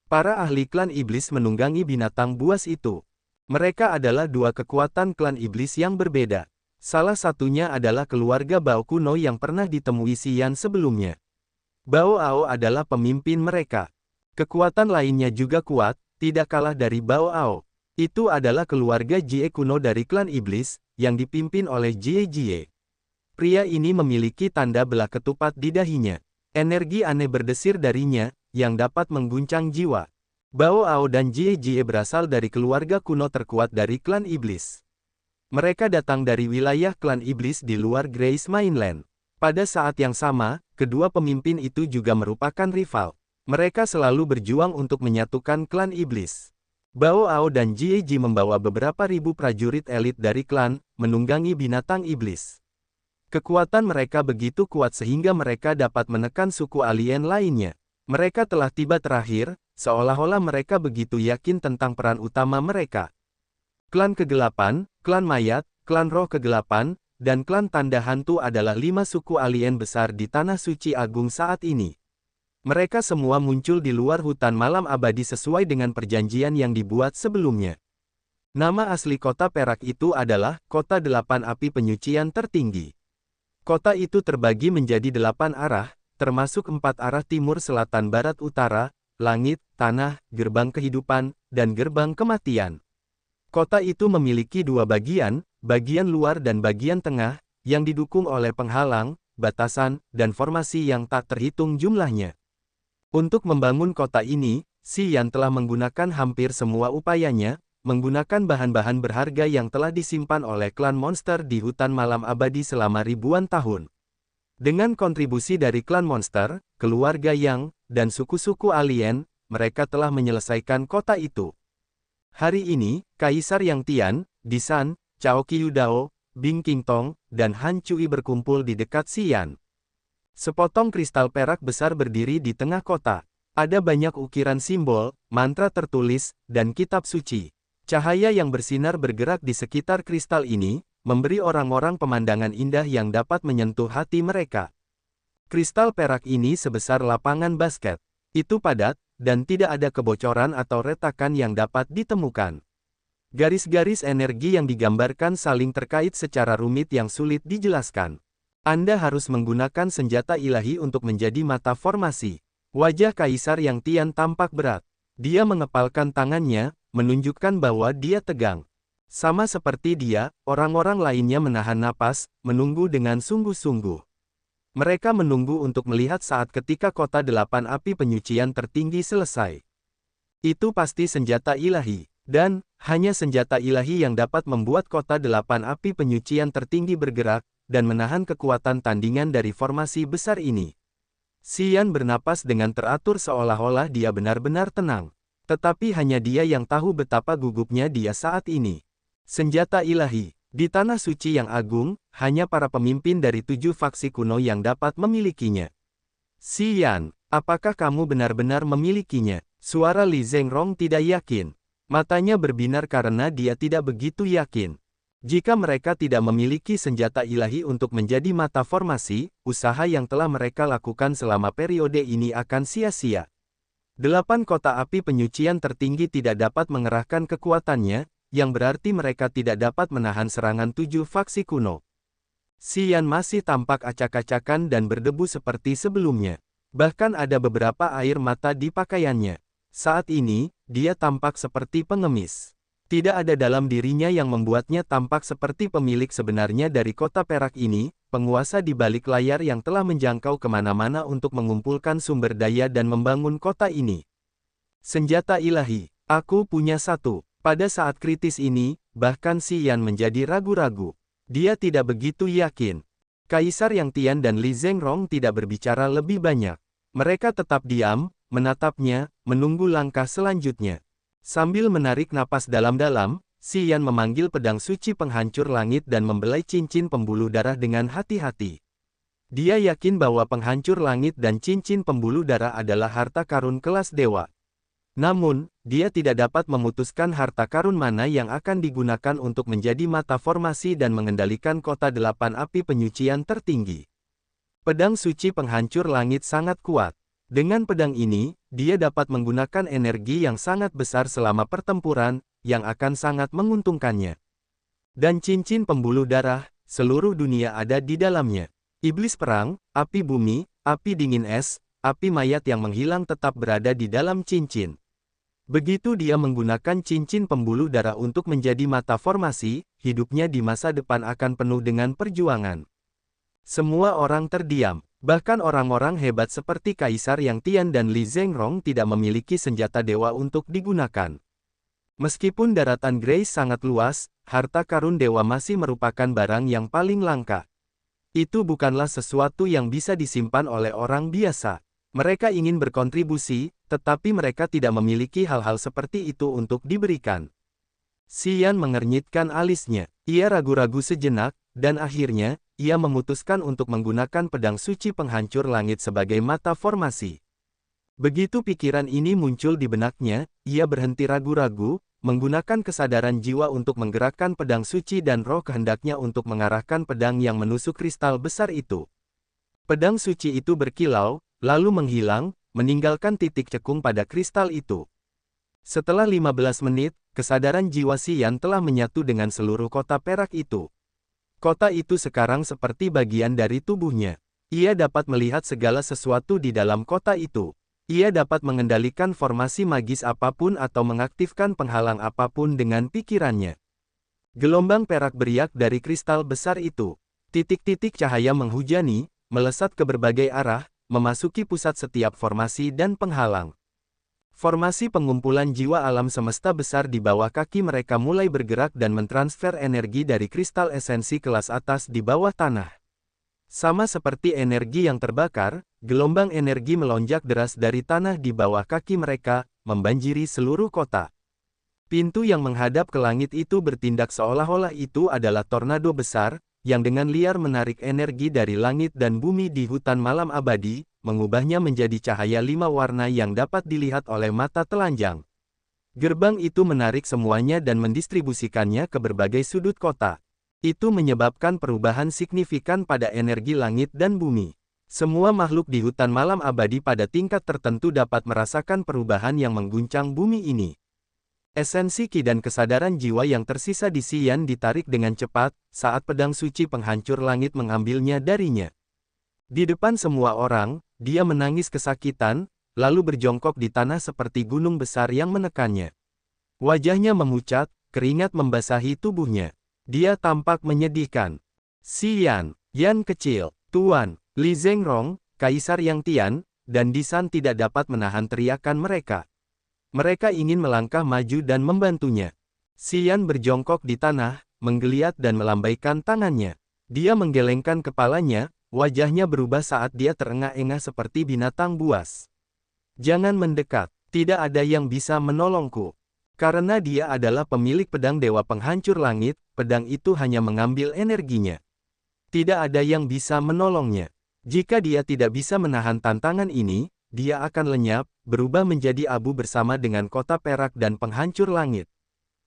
Para ahli klan iblis menunggangi binatang buas itu. Mereka adalah 2 kekuatan klan iblis yang berbeda. Salah satunya adalah keluarga Bao kuno yang pernah ditemui Xian sebelumnya. Bao Ao adalah pemimpin mereka. Kekuatan lainnya juga kuat, tidak kalah dari Bao Ao. Itu adalah keluarga Jie kuno dari klan iblis, yang dipimpin oleh Jie. Pria ini memiliki tanda belah ketupat di dahinya. Energi aneh berdesir darinya, yang dapat mengguncang jiwa. Bao Ao dan Jie berasal dari keluarga kuno terkuat dari klan iblis. Mereka datang dari wilayah klan iblis di luar Grace Mainland. Pada saat yang sama, kedua pemimpin itu juga merupakan rival. Mereka selalu berjuang untuk menyatukan klan iblis. Bao Ao dan Jie membawa beberapa ribu prajurit elit dari klan, menunggangi binatang iblis. Kekuatan mereka begitu kuat sehingga mereka dapat menekan suku alien lainnya. Mereka telah tiba terakhir, seolah-olah mereka begitu yakin tentang peran utama mereka. Klan Kegelapan, Klan Mayat, Klan Roh Kegelapan, dan klan tanda hantu adalah 5 suku alien besar di Tanah Suci Agung saat ini. Mereka semua muncul di luar hutan malam abadi sesuai dengan perjanjian yang dibuat sebelumnya. Nama asli kota perak itu adalah Kota 8 Api Penyucian Tertinggi. Kota itu terbagi menjadi 8 arah, termasuk 4 arah timur selatan barat utara, langit, tanah, gerbang kehidupan, dan gerbang kematian. Kota itu memiliki 2 bagian, bagian luar dan bagian tengah, yang didukung oleh penghalang, batasan, dan formasi yang tak terhitung jumlahnya. Untuk membangun kota ini, Xian telah menggunakan hampir semua upayanya, menggunakan bahan-bahan berharga yang telah disimpan oleh klan monster di hutan malam abadi selama ribuan tahun. Dengan kontribusi dari klan monster, keluarga Yang, dan suku-suku alien, mereka telah menyelesaikan kota itu. Hari ini, Kaisar Yang Tian, Disan, Cao Qiudao, Bing Qingtong, dan Han Cui berkumpul di dekat Xian. Sepotong kristal perak besar berdiri di tengah kota. Ada banyak ukiran simbol, mantra tertulis, dan kitab suci. Cahaya yang bersinar bergerak di sekitar kristal ini, memberi orang-orang pemandangan indah yang dapat menyentuh hati mereka. Kristal perak ini sebesar lapangan basket. Itu padat, dan tidak ada kebocoran atau retakan yang dapat ditemukan. Garis-garis energi yang digambarkan saling terkait secara rumit yang sulit dijelaskan. Anda harus menggunakan senjata ilahi untuk menjadi mata formasi. Wajah Kaisar Yang Tian tampak berat. Dia mengepalkan tangannya, menunjukkan bahwa dia tegang. Sama seperti dia, orang-orang lainnya menahan napas, menunggu dengan sungguh-sungguh. Mereka menunggu untuk melihat saat ketika Kota 8 Api Penyucian Tertinggi selesai. Itu pasti senjata ilahi. Dan, hanya senjata ilahi yang dapat membuat Kota 8 Api Penyucian Tertinggi bergerak, dan menahan kekuatan tandingan dari formasi besar ini. Xian bernapas dengan teratur seolah-olah dia benar-benar tenang. Tetapi hanya dia yang tahu betapa gugupnya dia saat ini. Senjata ilahi. Di Tanah Suci yang agung, hanya para pemimpin dari 7 faksi kuno yang dapat memilikinya. Xian, apakah kamu benar-benar memilikinya? Suara Li Zhengrong tidak yakin. Matanya berbinar karena dia tidak begitu yakin. Jika mereka tidak memiliki senjata ilahi untuk menjadi mata formasi, usaha yang telah mereka lakukan selama periode ini akan sia-sia. 8 kota api penyucian tertinggi tidak dapat mengerahkan kekuatannya, yang berarti mereka tidak dapat menahan serangan 7 faksi kuno. Xian masih tampak acak-acakan dan berdebu seperti sebelumnya. Bahkan ada beberapa air mata di pakaiannya. Saat ini, dia tampak seperti pengemis. Tidak ada dalam dirinya yang membuatnya tampak seperti pemilik sebenarnya dari kota perak ini, penguasa di balik layar yang telah menjangkau kemana-mana untuk mengumpulkan sumber daya dan membangun kota ini. Senjata ilahi, aku punya satu. Pada saat kritis ini, bahkan Xian menjadi ragu-ragu. Dia tidak begitu yakin. Kaisar Yang Tian dan Li Zhengrong tidak berbicara lebih banyak. Mereka tetap diam, menatapnya, menunggu langkah selanjutnya. Sambil menarik napas dalam-dalam, Xian memanggil pedang suci penghancur langit dan membelai cincin pembuluh darah dengan hati-hati. Dia yakin bahwa penghancur langit dan cincin pembuluh darah adalah harta karun kelas dewa. Namun, dia tidak dapat memutuskan harta karun mana yang akan digunakan untuk menjadi mata formasi dan mengendalikan Kota 8 Api Penyucian Tertinggi. Pedang suci penghancur langit sangat kuat. Dengan pedang ini, dia dapat menggunakan energi yang sangat besar selama pertempuran, yang akan sangat menguntungkannya. Dan cincin pembuluh darah, seluruh dunia ada di dalamnya. Iblis perang, api bumi, api dingin es, api mayat yang menghilang tetap berada di dalam cincin. Begitu dia menggunakan cincin pembuluh darah untuk menjadi mata formasi, hidupnya di masa depan akan penuh dengan perjuangan. Semua orang terdiam. Bahkan orang-orang hebat seperti Kaisar Yang Tian dan Li Zhengrong tidak memiliki senjata dewa untuk digunakan. Meskipun daratan Grace sangat luas, harta karun dewa masih merupakan barang yang paling langka. Itu bukanlah sesuatu yang bisa disimpan oleh orang biasa. Mereka ingin berkontribusi, tetapi mereka tidak memiliki hal-hal seperti itu untuk diberikan. Xian mengernyitkan alisnya. Ia ragu-ragu sejenak, dan akhirnya, ia memutuskan untuk menggunakan pedang suci penghancur langit sebagai mata formasi. Begitu pikiran ini muncul di benaknya, ia berhenti ragu-ragu, menggunakan kesadaran jiwa untuk menggerakkan pedang suci dan roh kehendaknya untuk mengarahkan pedang yang menusuk kristal besar itu. Pedang suci itu berkilau, lalu menghilang, meninggalkan titik cekung pada kristal itu. Setelah 15 menit, kesadaran jiwa Xian telah menyatu dengan seluruh kota perak itu. Kota itu sekarang seperti bagian dari tubuhnya. Ia dapat melihat segala sesuatu di dalam kota itu. Ia dapat mengendalikan formasi magis apapun atau mengaktifkan penghalang apapun dengan pikirannya. Gelombang perak beriak dari kristal besar itu. Titik-titik cahaya menghujani, melesat ke berbagai arah, memasuki pusat setiap formasi dan penghalang. Formasi pengumpulan jiwa alam semesta besar di bawah kaki mereka mulai bergerak dan mentransfer energi dari kristal esensi kelas atas di bawah tanah. Sama seperti energi yang terbakar, gelombang energi melonjak deras dari tanah di bawah kaki mereka, membanjiri seluruh kota. Pintu yang menghadap ke langit itu bertindak seolah-olah itu adalah tornado besar, yang dengan liar menarik energi dari langit dan bumi di hutan malam abadi, mengubahnya menjadi cahaya 5 warna yang dapat dilihat oleh mata telanjang. Gerbang itu menarik semuanya dan mendistribusikannya ke berbagai sudut kota. Itu menyebabkan perubahan signifikan pada energi langit dan bumi. Semua makhluk di hutan malam abadi pada tingkat tertentu dapat merasakan perubahan yang mengguncang bumi ini. Esensi Qi dan kesadaran jiwa yang tersisa di Xian ditarik dengan cepat, saat pedang suci penghancur langit mengambilnya darinya. Di depan semua orang, dia menangis kesakitan, lalu berjongkok di tanah seperti gunung besar yang menekannya. Wajahnya memucat, keringat membasahi tubuhnya. Dia tampak menyedihkan. Xian, Yan kecil, Tuan, Li Zhengrong, Kaisar Yang Tian, dan Disan tidak dapat menahan teriakan mereka. Mereka ingin melangkah maju dan membantunya. Xian berjongkok di tanah, menggeliat dan melambaikan tangannya. Dia menggelengkan kepalanya, wajahnya berubah saat dia terengah-engah seperti binatang buas. Jangan mendekat, tidak ada yang bisa menolongku. Karena dia adalah pemilik pedang dewa penghancur langit, pedang itu hanya mengambil energinya. Tidak ada yang bisa menolongnya. Jika dia tidak bisa menahan tantangan ini, dia akan lenyap, berubah menjadi abu bersama dengan kota perak dan penghancur langit.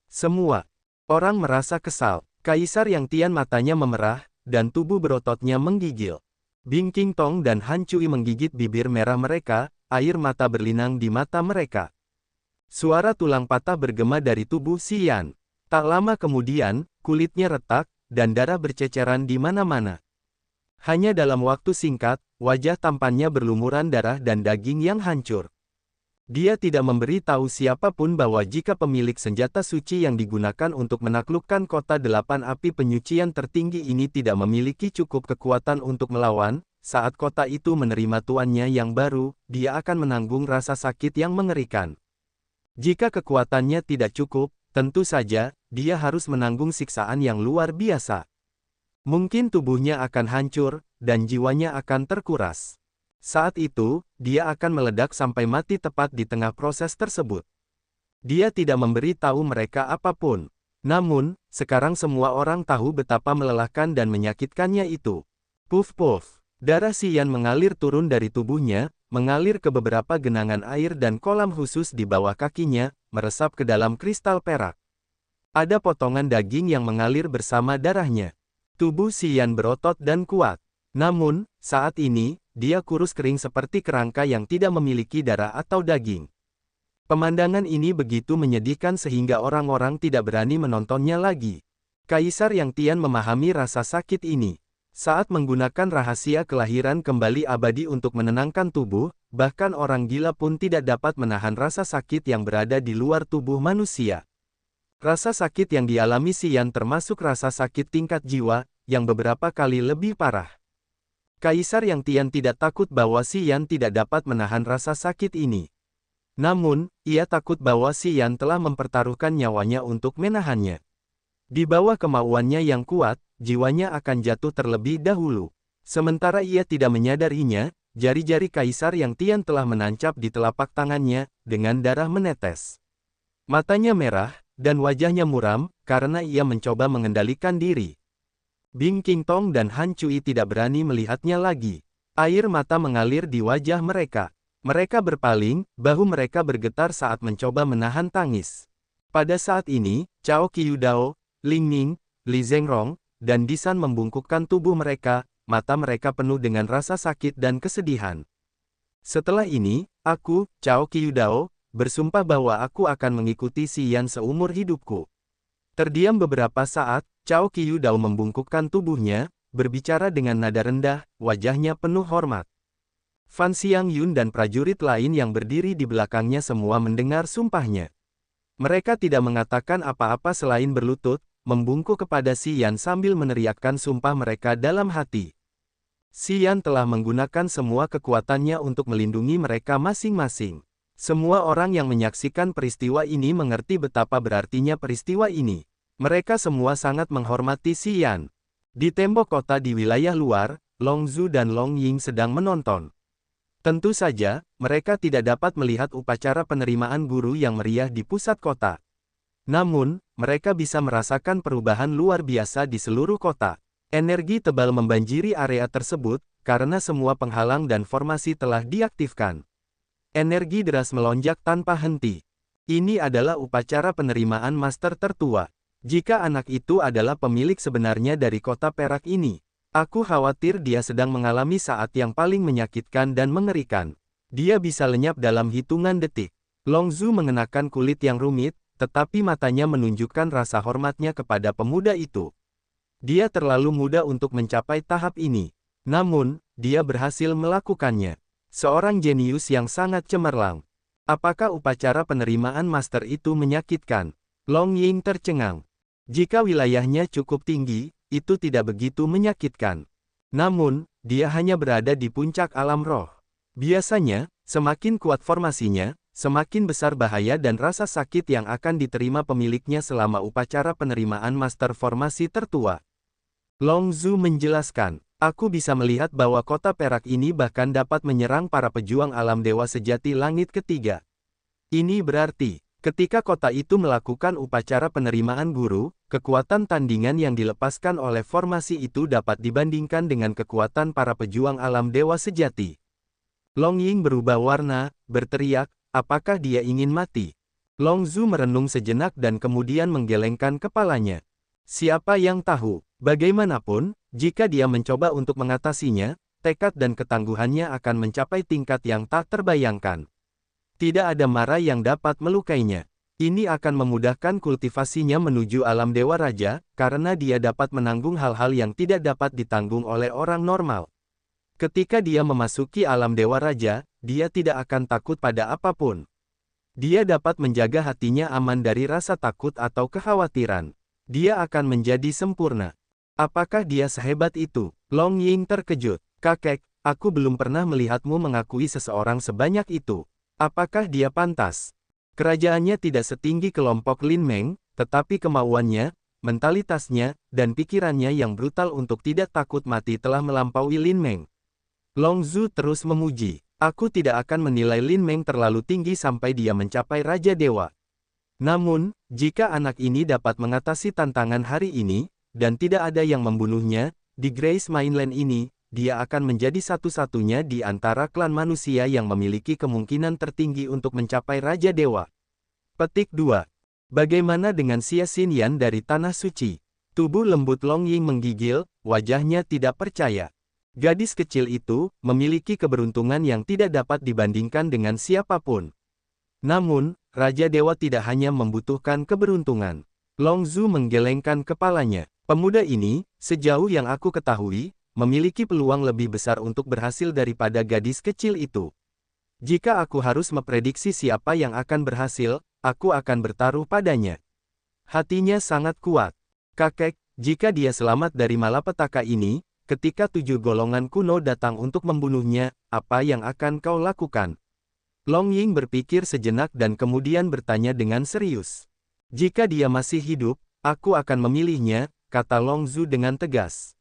Semua orang merasa kesal. Kaisar Yang Tian matanya memerah, dan tubuh berototnya menggigil. Bing King Tong dan Han Cui menggigit bibir merah mereka, air mata berlinang di mata mereka. Suara tulang patah bergema dari tubuh Xian. Tak lama kemudian, kulitnya retak, dan darah berceceran di mana-mana. Hanya dalam waktu singkat, wajah tampannya berlumuran darah dan daging yang hancur. Dia tidak memberi tahu siapapun bahwa jika pemilik senjata suci yang digunakan untuk menaklukkan kota 8 api penyucian tertinggi ini tidak memiliki cukup kekuatan untuk melawan, saat kota itu menerima tuannya yang baru, dia akan menanggung rasa sakit yang mengerikan. Jika kekuatannya tidak cukup, tentu saja, dia harus menanggung siksaan yang luar biasa. Mungkin tubuhnya akan hancur, dan jiwanya akan terkuras. Saat itu, dia akan meledak sampai mati tepat di tengah proses tersebut. Dia tidak memberi tahu mereka apapun. Namun, sekarang semua orang tahu betapa melelahkan dan menyakitkannya itu. Puff-puff, darah Xian mengalir turun dari tubuhnya, mengalir ke beberapa genangan air dan kolam khusus di bawah kakinya, meresap ke dalam kristal perak. Ada potongan daging yang mengalir bersama darahnya. Tubuh Xian berotot dan kuat. Namun, saat ini, dia kurus kering seperti kerangka yang tidak memiliki darah atau daging. Pemandangan ini begitu menyedihkan sehingga orang-orang tidak berani menontonnya lagi. Kaisar Yang Tian memahami rasa sakit ini. Saat menggunakan rahasia kelahiran kembali abadi untuk menenangkan tubuh, bahkan orang gila pun tidak dapat menahan rasa sakit yang berada di luar tubuh manusia. Rasa sakit yang dialami Si Yan termasuk rasa sakit tingkat jiwa, yang beberapa kali lebih parah. Kaisar Yang Tian tidak takut bahwa Si Yan tidak dapat menahan rasa sakit ini. Namun, ia takut bahwa Si Yan telah mempertaruhkan nyawanya untuk menahannya. Di bawah kemauannya yang kuat, jiwanya akan jatuh terlebih dahulu. Sementara ia tidak menyadarinya, jari-jari Kaisar Yang Tian telah menancap di telapak tangannya, dengan darah menetes. Matanya merah, dan wajahnya muram, karena ia mencoba mengendalikan diri. Bing Qingtong dan Han Cui tidak berani melihatnya lagi. Air mata mengalir di wajah mereka. Mereka berpaling, bahu mereka bergetar saat mencoba menahan tangis. Pada saat ini, Cao Qiudao, Ling Ning, Li Zhengrong, dan Disan membungkukkan tubuh mereka, mata mereka penuh dengan rasa sakit dan kesedihan. Setelah ini, aku, Cao Qiudao, bersumpah bahwa aku akan mengikuti Si Yan seumur hidupku. Terdiam beberapa saat, Cao Qiudao membungkukkan tubuhnya, berbicara dengan nada rendah, wajahnya penuh hormat. Fan Xiangyun dan prajurit lain yang berdiri di belakangnya semua mendengar sumpahnya. Mereka tidak mengatakan apa-apa selain berlutut, membungkuk kepada Si Yan sambil meneriakkan sumpah mereka dalam hati. Si Yan telah menggunakan semua kekuatannya untuk melindungi mereka masing-masing. Semua orang yang menyaksikan peristiwa ini mengerti betapa berartinya peristiwa ini. Mereka semua sangat menghormati Si Yan. Di tembok kota di wilayah luar, Long Zhu dan Long Ying sedang menonton. Tentu saja, mereka tidak dapat melihat upacara penerimaan guru yang meriah di pusat kota. Namun, mereka bisa merasakan perubahan luar biasa di seluruh kota. Energi tebal membanjiri area tersebut, karena semua penghalang dan formasi telah diaktifkan. Energi deras melonjak tanpa henti. Ini adalah upacara penerimaan master tertua. Jika anak itu adalah pemilik sebenarnya dari kota perak ini, aku khawatir dia sedang mengalami saat yang paling menyakitkan dan mengerikan. Dia bisa lenyap dalam hitungan detik. Long Zhu mengenakan kulit yang rumit, tetapi matanya menunjukkan rasa hormatnya kepada pemuda itu. Dia terlalu muda untuk mencapai tahap ini. Namun, dia berhasil melakukannya. Seorang jenius yang sangat cemerlang. Apakah upacara penerimaan master itu menyakitkan? Long Ying tercengang. Jika wilayahnya cukup tinggi, itu tidak begitu menyakitkan. Namun, dia hanya berada di puncak alam roh. Biasanya, semakin kuat formasinya, semakin besar bahaya dan rasa sakit yang akan diterima pemiliknya selama upacara penerimaan master formasi tertua. Long Zhu menjelaskan, aku bisa melihat bahwa kota perak ini bahkan dapat menyerang para pejuang alam dewa sejati langit ketiga. Ini berarti, ketika kota itu melakukan upacara penerimaan guru, kekuatan tandingan yang dilepaskan oleh formasi itu dapat dibandingkan dengan kekuatan para pejuang alam dewa sejati. Long Ying berubah warna, berteriak, apakah dia ingin mati? Long Zhu merenung sejenak dan kemudian menggelengkan kepalanya. Siapa yang tahu? Bagaimanapun, jika dia mencoba untuk mengatasinya, tekad dan ketangguhannya akan mencapai tingkat yang tak terbayangkan. Tidak ada mara yang dapat melukainya. Ini akan memudahkan kultivasinya menuju alam dewa raja, karena dia dapat menanggung hal-hal yang tidak dapat ditanggung oleh orang normal. Ketika dia memasuki alam dewa raja, dia tidak akan takut pada apapun. Dia dapat menjaga hatinya aman dari rasa takut atau kekhawatiran. Dia akan menjadi sempurna. Apakah dia sehebat itu? Long Ying terkejut. Kakek, aku belum pernah melihatmu mengakui seseorang sebanyak itu. Apakah dia pantas? Kerajaannya tidak setinggi kelompok Lin Meng, tetapi kemauannya, mentalitasnya, dan pikirannya yang brutal untuk tidak takut mati telah melampaui Lin Meng. Long Zhu terus memuji. Aku tidak akan menilai Lin Meng terlalu tinggi sampai dia mencapai Raja Dewa. Namun, jika anak ini dapat mengatasi tantangan hari ini, dan tidak ada yang membunuhnya, di Grace Mainland ini, dia akan menjadi satu-satunya di antara klan manusia yang memiliki kemungkinan tertinggi untuk mencapai Raja Dewa. Petik 2. Bagaimana dengan Xie Xinyan dari Tanah Suci? Tubuh lembut Long Ying menggigil, wajahnya tidak percaya. Gadis kecil itu, memiliki keberuntungan yang tidak dapat dibandingkan dengan siapapun. Namun, Raja Dewa tidak hanya membutuhkan keberuntungan. Long Zhu menggelengkan kepalanya. Pemuda ini, sejauh yang aku ketahui, memiliki peluang lebih besar untuk berhasil daripada gadis kecil itu. Jika aku harus memprediksi siapa yang akan berhasil, aku akan bertaruh padanya. Hatinya sangat kuat. Kakek, jika dia selamat dari malapetaka ini, ketika 7 golongan kuno datang untuk membunuhnya, apa yang akan kau lakukan? Long Ying berpikir sejenak dan kemudian bertanya dengan serius. Jika dia masih hidup, aku akan memilihnya, kata Long Zhu dengan tegas.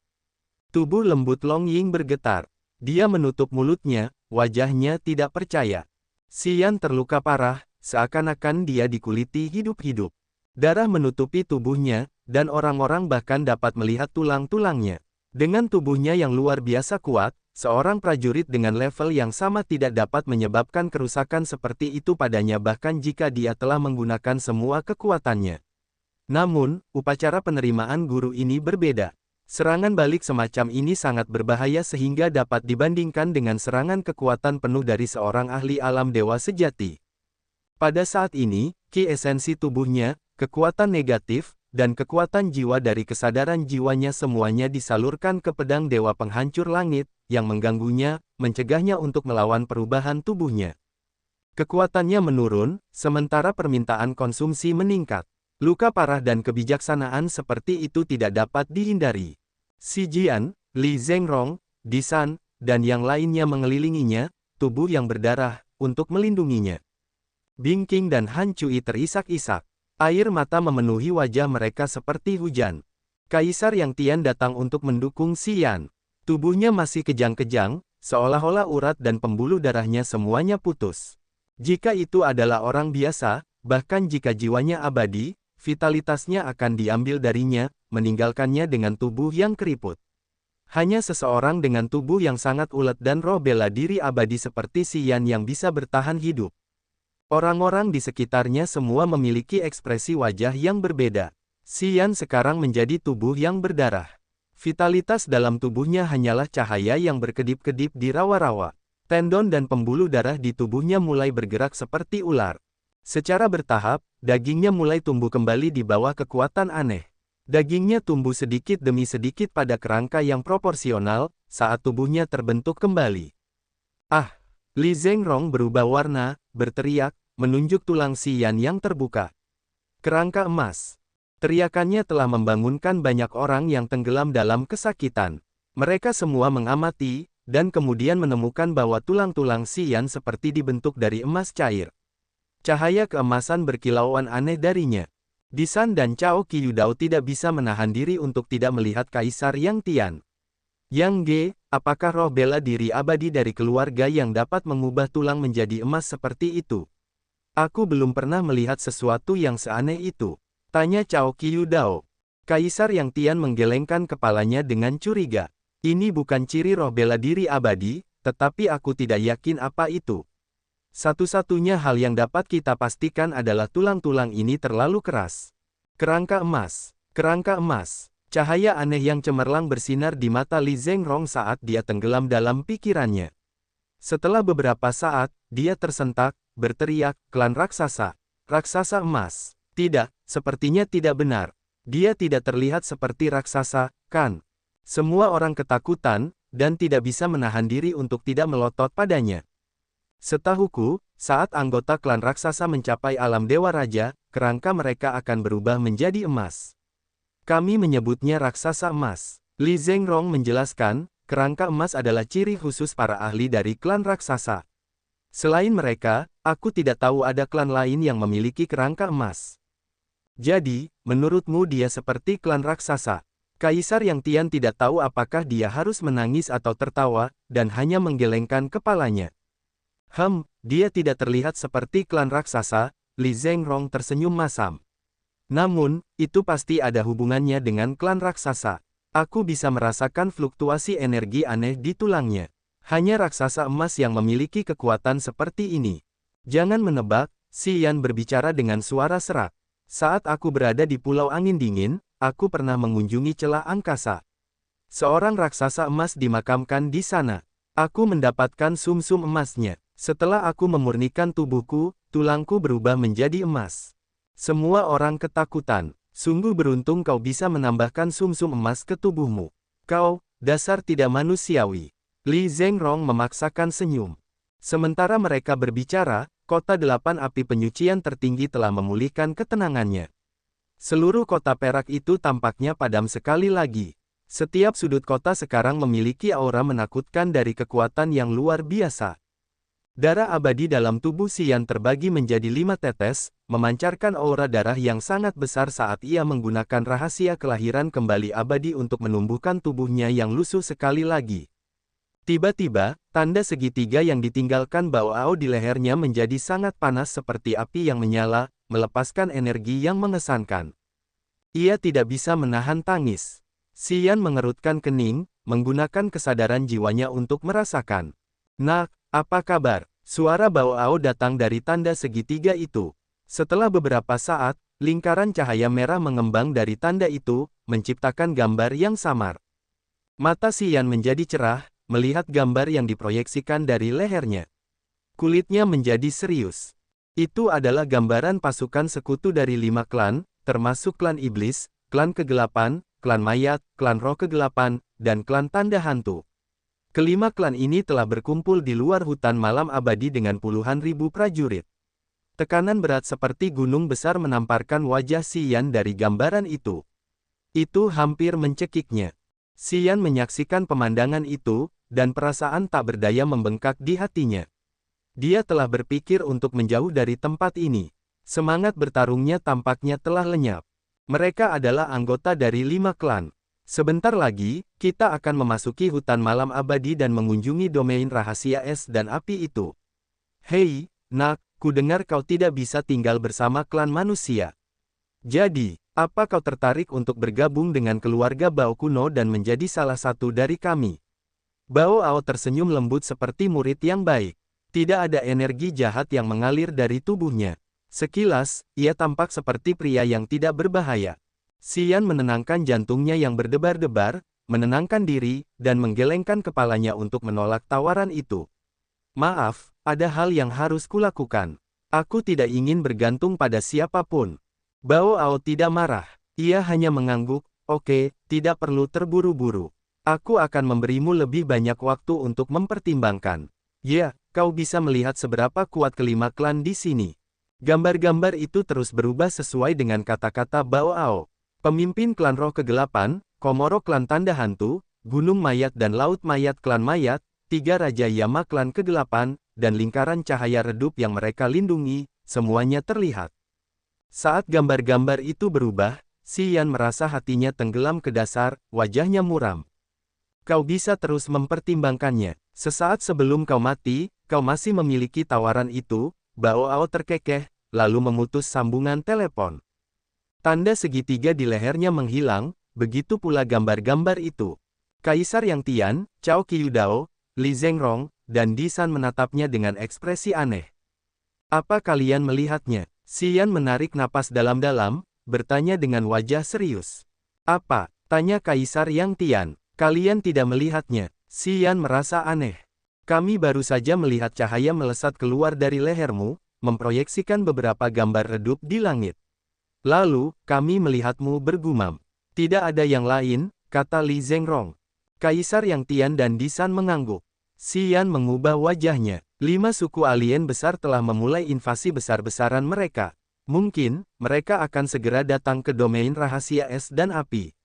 Tubuh lembut Long Ying bergetar. Dia menutup mulutnya, wajahnya tidak percaya. Xian terluka parah, seakan-akan dia dikuliti hidup-hidup. Darah menutupi tubuhnya, dan orang-orang bahkan dapat melihat tulang-tulangnya. Dengan tubuhnya yang luar biasa kuat, seorang prajurit dengan level yang sama tidak dapat menyebabkan kerusakan seperti itu padanya bahkan jika dia telah menggunakan semua kekuatannya. Namun, upacara penerimaan guru ini berbeda. Serangan balik semacam ini sangat berbahaya sehingga dapat dibandingkan dengan serangan kekuatan penuh dari seorang ahli alam dewa sejati. Pada saat ini, ki esensi tubuhnya, kekuatan negatif, dan kekuatan jiwa dari kesadaran jiwanya semuanya disalurkan ke pedang dewa penghancur langit, yang mengganggunya, mencegahnya untuk melawan perubahan tubuhnya. Kekuatannya menurun, sementara permintaan konsumsi meningkat. Luka parah dan kebijaksanaan seperti itu tidak dapat dihindari. Xi Jian, Li Zhengrong, Disan, dan yang lainnya mengelilinginya, tubuh yang berdarah, untuk melindunginya. Bing Qing dan Han Cui terisak-isak. Air mata memenuhi wajah mereka seperti hujan. Kaisar Yang Tian datang untuk mendukung Xian. Tubuhnya masih kejang-kejang, seolah-olah urat dan pembuluh darahnya semuanya putus. Jika itu adalah orang biasa, bahkan jika jiwanya abadi, vitalitasnya akan diambil darinya, meninggalkannya dengan tubuh yang keriput. Hanya seseorang dengan tubuh yang sangat ulet dan roh bela diri abadi seperti Xian yang bisa bertahan hidup. Orang-orang di sekitarnya semua memiliki ekspresi wajah yang berbeda. Xian sekarang menjadi tubuh yang berdarah. Vitalitas dalam tubuhnya hanyalah cahaya yang berkedip-kedip di rawa-rawa. Tendon dan pembuluh darah di tubuhnya mulai bergerak seperti ular. Secara bertahap, dagingnya mulai tumbuh kembali di bawah kekuatan aneh. Dagingnya tumbuh sedikit demi sedikit pada kerangka yang proporsional, saat tubuhnya terbentuk kembali. Ah! Li Zhengrong berubah warna, berteriak, menunjuk tulang Xian yang terbuka. Kerangka emas. Teriakannya telah membangunkan banyak orang yang tenggelam dalam kesakitan. Mereka semua mengamati, dan kemudian menemukan bahwa tulang-tulang Xian seperti dibentuk dari emas cair. Cahaya keemasan berkilauan aneh darinya. Disan dan Cao Qiyudao tidak bisa menahan diri untuk tidak melihat Kaisar Yang Tian. Yang Ge, apakah roh bela diri abadi dari keluarga yang dapat mengubah tulang menjadi emas seperti itu? Aku belum pernah melihat sesuatu yang seaneh itu. Tanya Cao Qiyudao. Kaisar Yang Tian menggelengkan kepalanya dengan curiga. Ini bukan ciri roh bela diri abadi, tetapi aku tidak yakin apa itu. Satu-satunya hal yang dapat kita pastikan adalah tulang-tulang ini terlalu keras. Kerangka emas. Kerangka emas. Cahaya aneh yang cemerlang bersinar di mata Li Zhengrong saat dia tenggelam dalam pikirannya. Setelah beberapa saat, dia tersentak, berteriak, klan raksasa. Raksasa emas. Tidak, sepertinya tidak benar. Dia tidak terlihat seperti raksasa, kan? Semua orang ketakutan, dan tidak bisa menahan diri untuk tidak melotot padanya. Setahuku, saat anggota klan raksasa mencapai alam Dewa Raja, kerangka mereka akan berubah menjadi emas. Kami menyebutnya raksasa emas. Li Zhengrong menjelaskan, kerangka emas adalah ciri khusus para ahli dari klan raksasa. Selain mereka, aku tidak tahu ada klan lain yang memiliki kerangka emas. Jadi, menurutmu dia seperti klan raksasa? Kaisar Yang Tian tidak tahu apakah dia harus menangis atau tertawa, dan hanya menggelengkan kepalanya. Dia tidak terlihat seperti klan raksasa, Li Zhengrong tersenyum masam. Namun, itu pasti ada hubungannya dengan klan raksasa. Aku bisa merasakan fluktuasi energi aneh di tulangnya. Hanya raksasa emas yang memiliki kekuatan seperti ini. Jangan menebak, Xian berbicara dengan suara serak. Saat aku berada di Pulau Angin Dingin, aku pernah mengunjungi celah angkasa. Seorang raksasa emas dimakamkan di sana. Aku mendapatkan sumsum emasnya. Setelah aku memurnikan tubuhku, tulangku berubah menjadi emas. Semua orang ketakutan. Sungguh beruntung kau bisa menambahkan sumsum emas ke tubuhmu. Kau, dasar tidak manusiawi. Li Zhengrong memaksakan senyum. Sementara mereka berbicara, kota 8 api penyucian tertinggi telah memulihkan ketenangannya. Seluruh kota perak itu tampaknya padam sekali lagi. Setiap sudut kota sekarang memiliki aura menakutkan dari kekuatan yang luar biasa. Darah abadi dalam tubuh Xian terbagi menjadi 5 tetes, memancarkan aura darah yang sangat besar saat ia menggunakan rahasia kelahiran kembali abadi untuk menumbuhkan tubuhnya yang lusuh sekali lagi. Tiba-tiba, tanda segitiga yang ditinggalkan Bao Ao di lehernya menjadi sangat panas seperti api yang menyala, melepaskan energi yang mengesankan. Ia tidak bisa menahan tangis. Xian mengerutkan kening, menggunakan kesadaran jiwanya untuk merasakan. Nak, apa kabar? Suara Bao Ao datang dari tanda segitiga itu. Setelah beberapa saat, lingkaran cahaya merah mengembang dari tanda itu, menciptakan gambar yang samar. Mata Xian menjadi cerah, melihat gambar yang diproyeksikan dari lehernya. Kulitnya menjadi serius. Itu adalah gambaran pasukan sekutu dari 5 klan, termasuk klan iblis, klan kegelapan, klan mayat, klan roh kegelapan, dan klan tanda hantu. Kelima klan ini telah berkumpul di luar hutan malam abadi dengan puluhan ribu prajurit. Tekanan berat seperti gunung besar menamparkan wajah Xian dari gambaran itu. Itu hampir mencekiknya. Xian menyaksikan pemandangan itu, dan perasaan tak berdaya membengkak di hatinya. Dia telah berpikir untuk menjauh dari tempat ini. Semangat bertarungnya tampaknya telah lenyap. Mereka adalah anggota dari 5 klan. Sebentar lagi, kita akan memasuki hutan malam abadi dan mengunjungi domain rahasia es dan api itu. Hei, nak, ku dengar kau tidak bisa tinggal bersama klan manusia. Jadi, apa kau tertarik untuk bergabung dengan keluarga Bao kuno dan menjadi salah satu dari kami? Bao Ao tersenyum lembut seperti murid yang baik. Tidak ada energi jahat yang mengalir dari tubuhnya. Sekilas, ia tampak seperti pria yang tidak berbahaya. Xian menenangkan jantungnya yang berdebar-debar, menenangkan diri, dan menggelengkan kepalanya untuk menolak tawaran itu. Maaf, ada hal yang harus kulakukan. Aku tidak ingin bergantung pada siapapun. Bao Ao tidak marah. Ia hanya mengangguk, oke, tidak perlu terburu-buru. Aku akan memberimu lebih banyak waktu untuk mempertimbangkan. Ya, kau bisa melihat seberapa kuat kelima klan di sini. Gambar-gambar itu terus berubah sesuai dengan kata-kata Bao Ao. Pemimpin klan roh kegelapan, Komoro klan tanda hantu, gunung mayat dan laut mayat klan mayat, 3 raja Yama klan kegelapan, dan lingkaran cahaya redup yang mereka lindungi, semuanya terlihat. Saat gambar-gambar itu berubah, Xian merasa hatinya tenggelam ke dasar, wajahnya muram. Kau bisa terus mempertimbangkannya. Sesaat sebelum kau mati, kau masih memiliki tawaran itu. Bao Ao terkekeh, lalu memutus sambungan telepon. Tanda segitiga di lehernya menghilang, begitu pula gambar-gambar itu. Kaisar Yang Tian, Cao Qiudao, Li Zhengrong, dan Di San menatapnya dengan ekspresi aneh. Apa kalian melihatnya? Xian menarik napas dalam-dalam, bertanya dengan wajah serius. Apa? Tanya Kaisar Yang Tian. Kalian tidak melihatnya. Xian merasa aneh. Kami baru saja melihat cahaya melesat keluar dari lehermu, memproyeksikan beberapa gambar redup di langit. Lalu, kami melihatmu bergumam. Tidak ada yang lain, kata Li Zhengrong. Kaisar Yang Tian dan Di San mengangguk. Xian mengubah wajahnya. 5 suku alien besar telah memulai invasi besar-besaran mereka. Mungkin, mereka akan segera datang ke domain rahasia es dan api.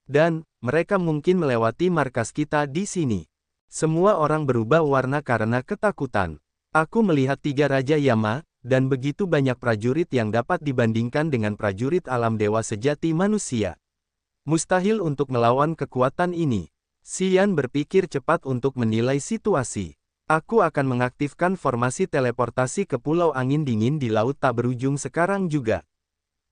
Dan, mereka mungkin melewati markas kita di sini. Semua orang berubah warna karena ketakutan. Aku melihat 3 Raja Yama, dan begitu banyak prajurit yang dapat dibandingkan dengan prajurit alam dewa sejati manusia. Mustahil untuk melawan kekuatan ini. Xian berpikir cepat untuk menilai situasi. Aku akan mengaktifkan formasi teleportasi ke Pulau Angin Dingin di Laut Tak Berujung sekarang juga.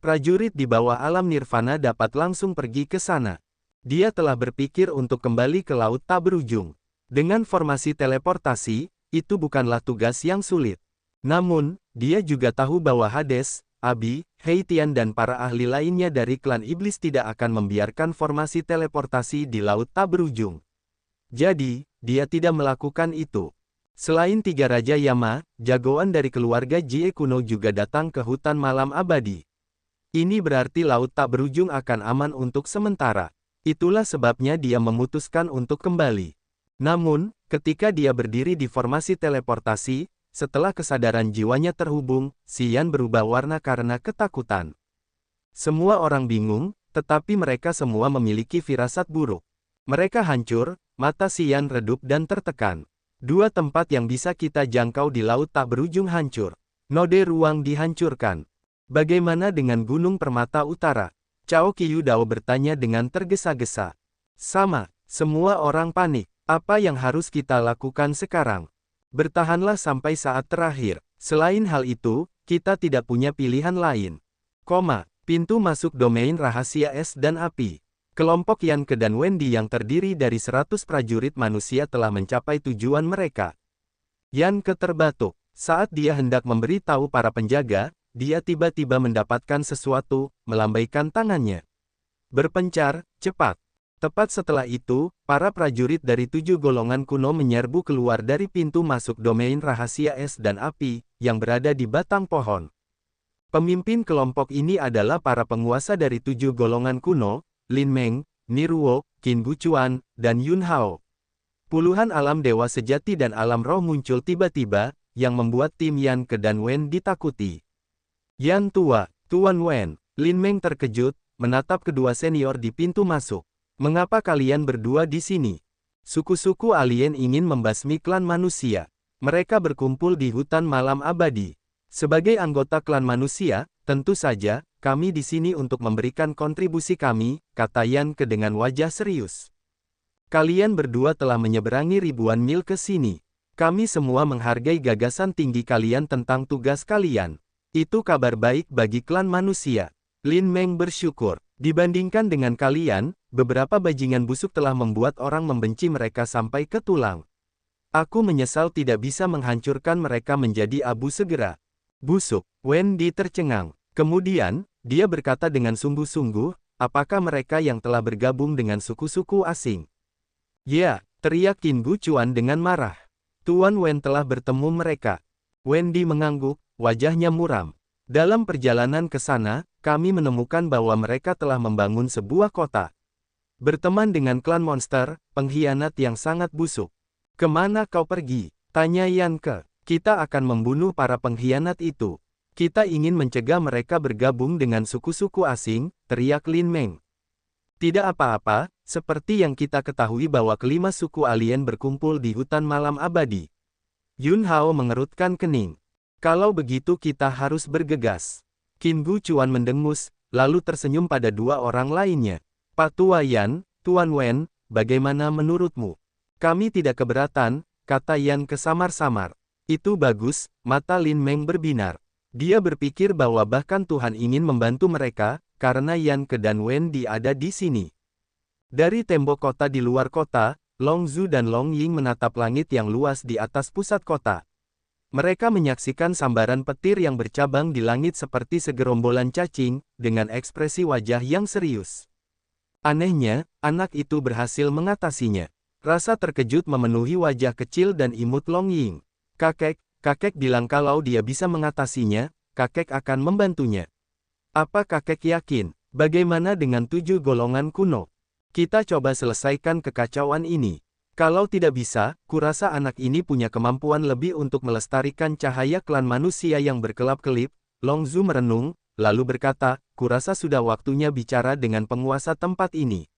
Prajurit di bawah alam nirvana dapat langsung pergi ke sana. Dia telah berpikir untuk kembali ke Laut Tak Berujung. Dengan formasi teleportasi, itu bukanlah tugas yang sulit. Namun, dia juga tahu bahwa Hades, Abi, Heitian dan para ahli lainnya dari klan iblis tidak akan membiarkan formasi teleportasi di Laut Tak Berujung. Jadi, dia tidak melakukan itu. Selain 3 Raja Yama, jagoan dari keluarga Jie kuno juga datang ke hutan malam abadi. Ini berarti Laut Tak Berujung akan aman untuk sementara. Itulah sebabnya dia memutuskan untuk kembali. Namun, ketika dia berdiri di formasi teleportasi, setelah kesadaran jiwanya terhubung, Xian berubah warna karena ketakutan. Semua orang bingung, tetapi mereka semua memiliki firasat buruk. Mereka hancur, mata Xian redup dan tertekan. Dua tempat yang bisa kita jangkau di laut tak berujung hancur. Node ruang dihancurkan. Bagaimana dengan Gunung Permata Utara? Cao Qiudao bertanya dengan tergesa-gesa. Sama, semua orang panik. Apa yang harus kita lakukan sekarang? Bertahanlah sampai saat terakhir. Selain hal itu, kita tidak punya pilihan lain. Pintu masuk domain rahasia es dan api. Kelompok Yan Ke dan Wendy yang terdiri dari 100 prajurit manusia telah mencapai tujuan mereka. Yan Ke terbatuk. Saat dia hendak memberitahu para penjaga, dia tiba-tiba mendapatkan sesuatu, melambaikan tangannya. Berpencar, cepat. Tepat setelah itu, para prajurit dari 7 golongan kuno menyerbu keluar dari pintu masuk domain rahasia es dan api, yang berada di batang pohon. Pemimpin kelompok ini adalah para penguasa dari 7 golongan kuno, Lin Meng, Niruo, Qin Guchuan, dan Yun Hao. Puluhan alam dewa sejati dan alam roh muncul tiba-tiba, yang membuat tim Yan Ke dan Wen ditakuti. Yan tua, Tuan Wen, Lin Meng terkejut, menatap kedua senior di pintu masuk. Mengapa kalian berdua di sini? Suku-suku alien ingin membasmi klan manusia. Mereka berkumpul di hutan malam abadi. Sebagai anggota klan manusia, tentu saja, kami di sini untuk memberikan kontribusi kami, kata Yan Ke dengan wajah serius. Kalian berdua telah menyeberangi ribuan mil ke sini. Kami semua menghargai gagasan tinggi kalian tentang tugas kalian. Itu kabar baik bagi klan manusia. Lin Meng bersyukur. Dibandingkan dengan kalian, beberapa bajingan busuk telah membuat orang membenci mereka sampai ke tulang. Aku menyesal tidak bisa menghancurkan mereka menjadi abu segera. Busuk, Wendy tercengang. Kemudian, dia berkata dengan sungguh-sungguh, apakah mereka yang telah bergabung dengan suku-suku asing? Ya, teriak Qin Guchuan dengan marah. Tuan Wen telah bertemu mereka. Wendy mengangguk, wajahnya muram. Dalam perjalanan ke sana, kami menemukan bahwa mereka telah membangun sebuah kota. Berteman dengan klan monster, pengkhianat yang sangat busuk. Kemana kau pergi? Tanya Yan Ke. Kita akan membunuh para pengkhianat itu. Kita ingin mencegah mereka bergabung dengan suku-suku asing, teriak Lin Meng. Tidak apa-apa, seperti yang kita ketahui bahwa kelima suku alien berkumpul di hutan malam abadi. Yun Hao mengerutkan kening. Kalau begitu kita harus bergegas. Qin Guchuan mendengus, lalu tersenyum pada dua orang lainnya. Pak Tua Yan, Tuan Wen, bagaimana menurutmu? Kami tidak keberatan, kata Yan Ke samar-samar. Itu bagus, mata Lin Meng berbinar. Dia berpikir bahwa bahkan Tuhan ingin membantu mereka, karena Yan Ke dan Wendy ada di sini. Dari tembok kota di luar kota, Long Zhu dan Long Ying menatap langit yang luas di atas pusat kota. Mereka menyaksikan sambaran petir yang bercabang di langit seperti segerombolan cacing, dengan ekspresi wajah yang serius. Anehnya, anak itu berhasil mengatasinya. Rasa terkejut memenuhi wajah kecil dan imut Long Ying. Kakek bilang kalau dia bisa mengatasinya, kakek akan membantunya. Apa kakek yakin? Bagaimana dengan 7 golongan kuno? Kita coba selesaikan kekacauan ini. Kalau tidak bisa, kurasa anak ini punya kemampuan lebih untuk melestarikan cahaya klan manusia yang berkelap-kelip. Long Zhu merenung, lalu berkata, kurasa sudah waktunya bicara dengan penguasa tempat ini.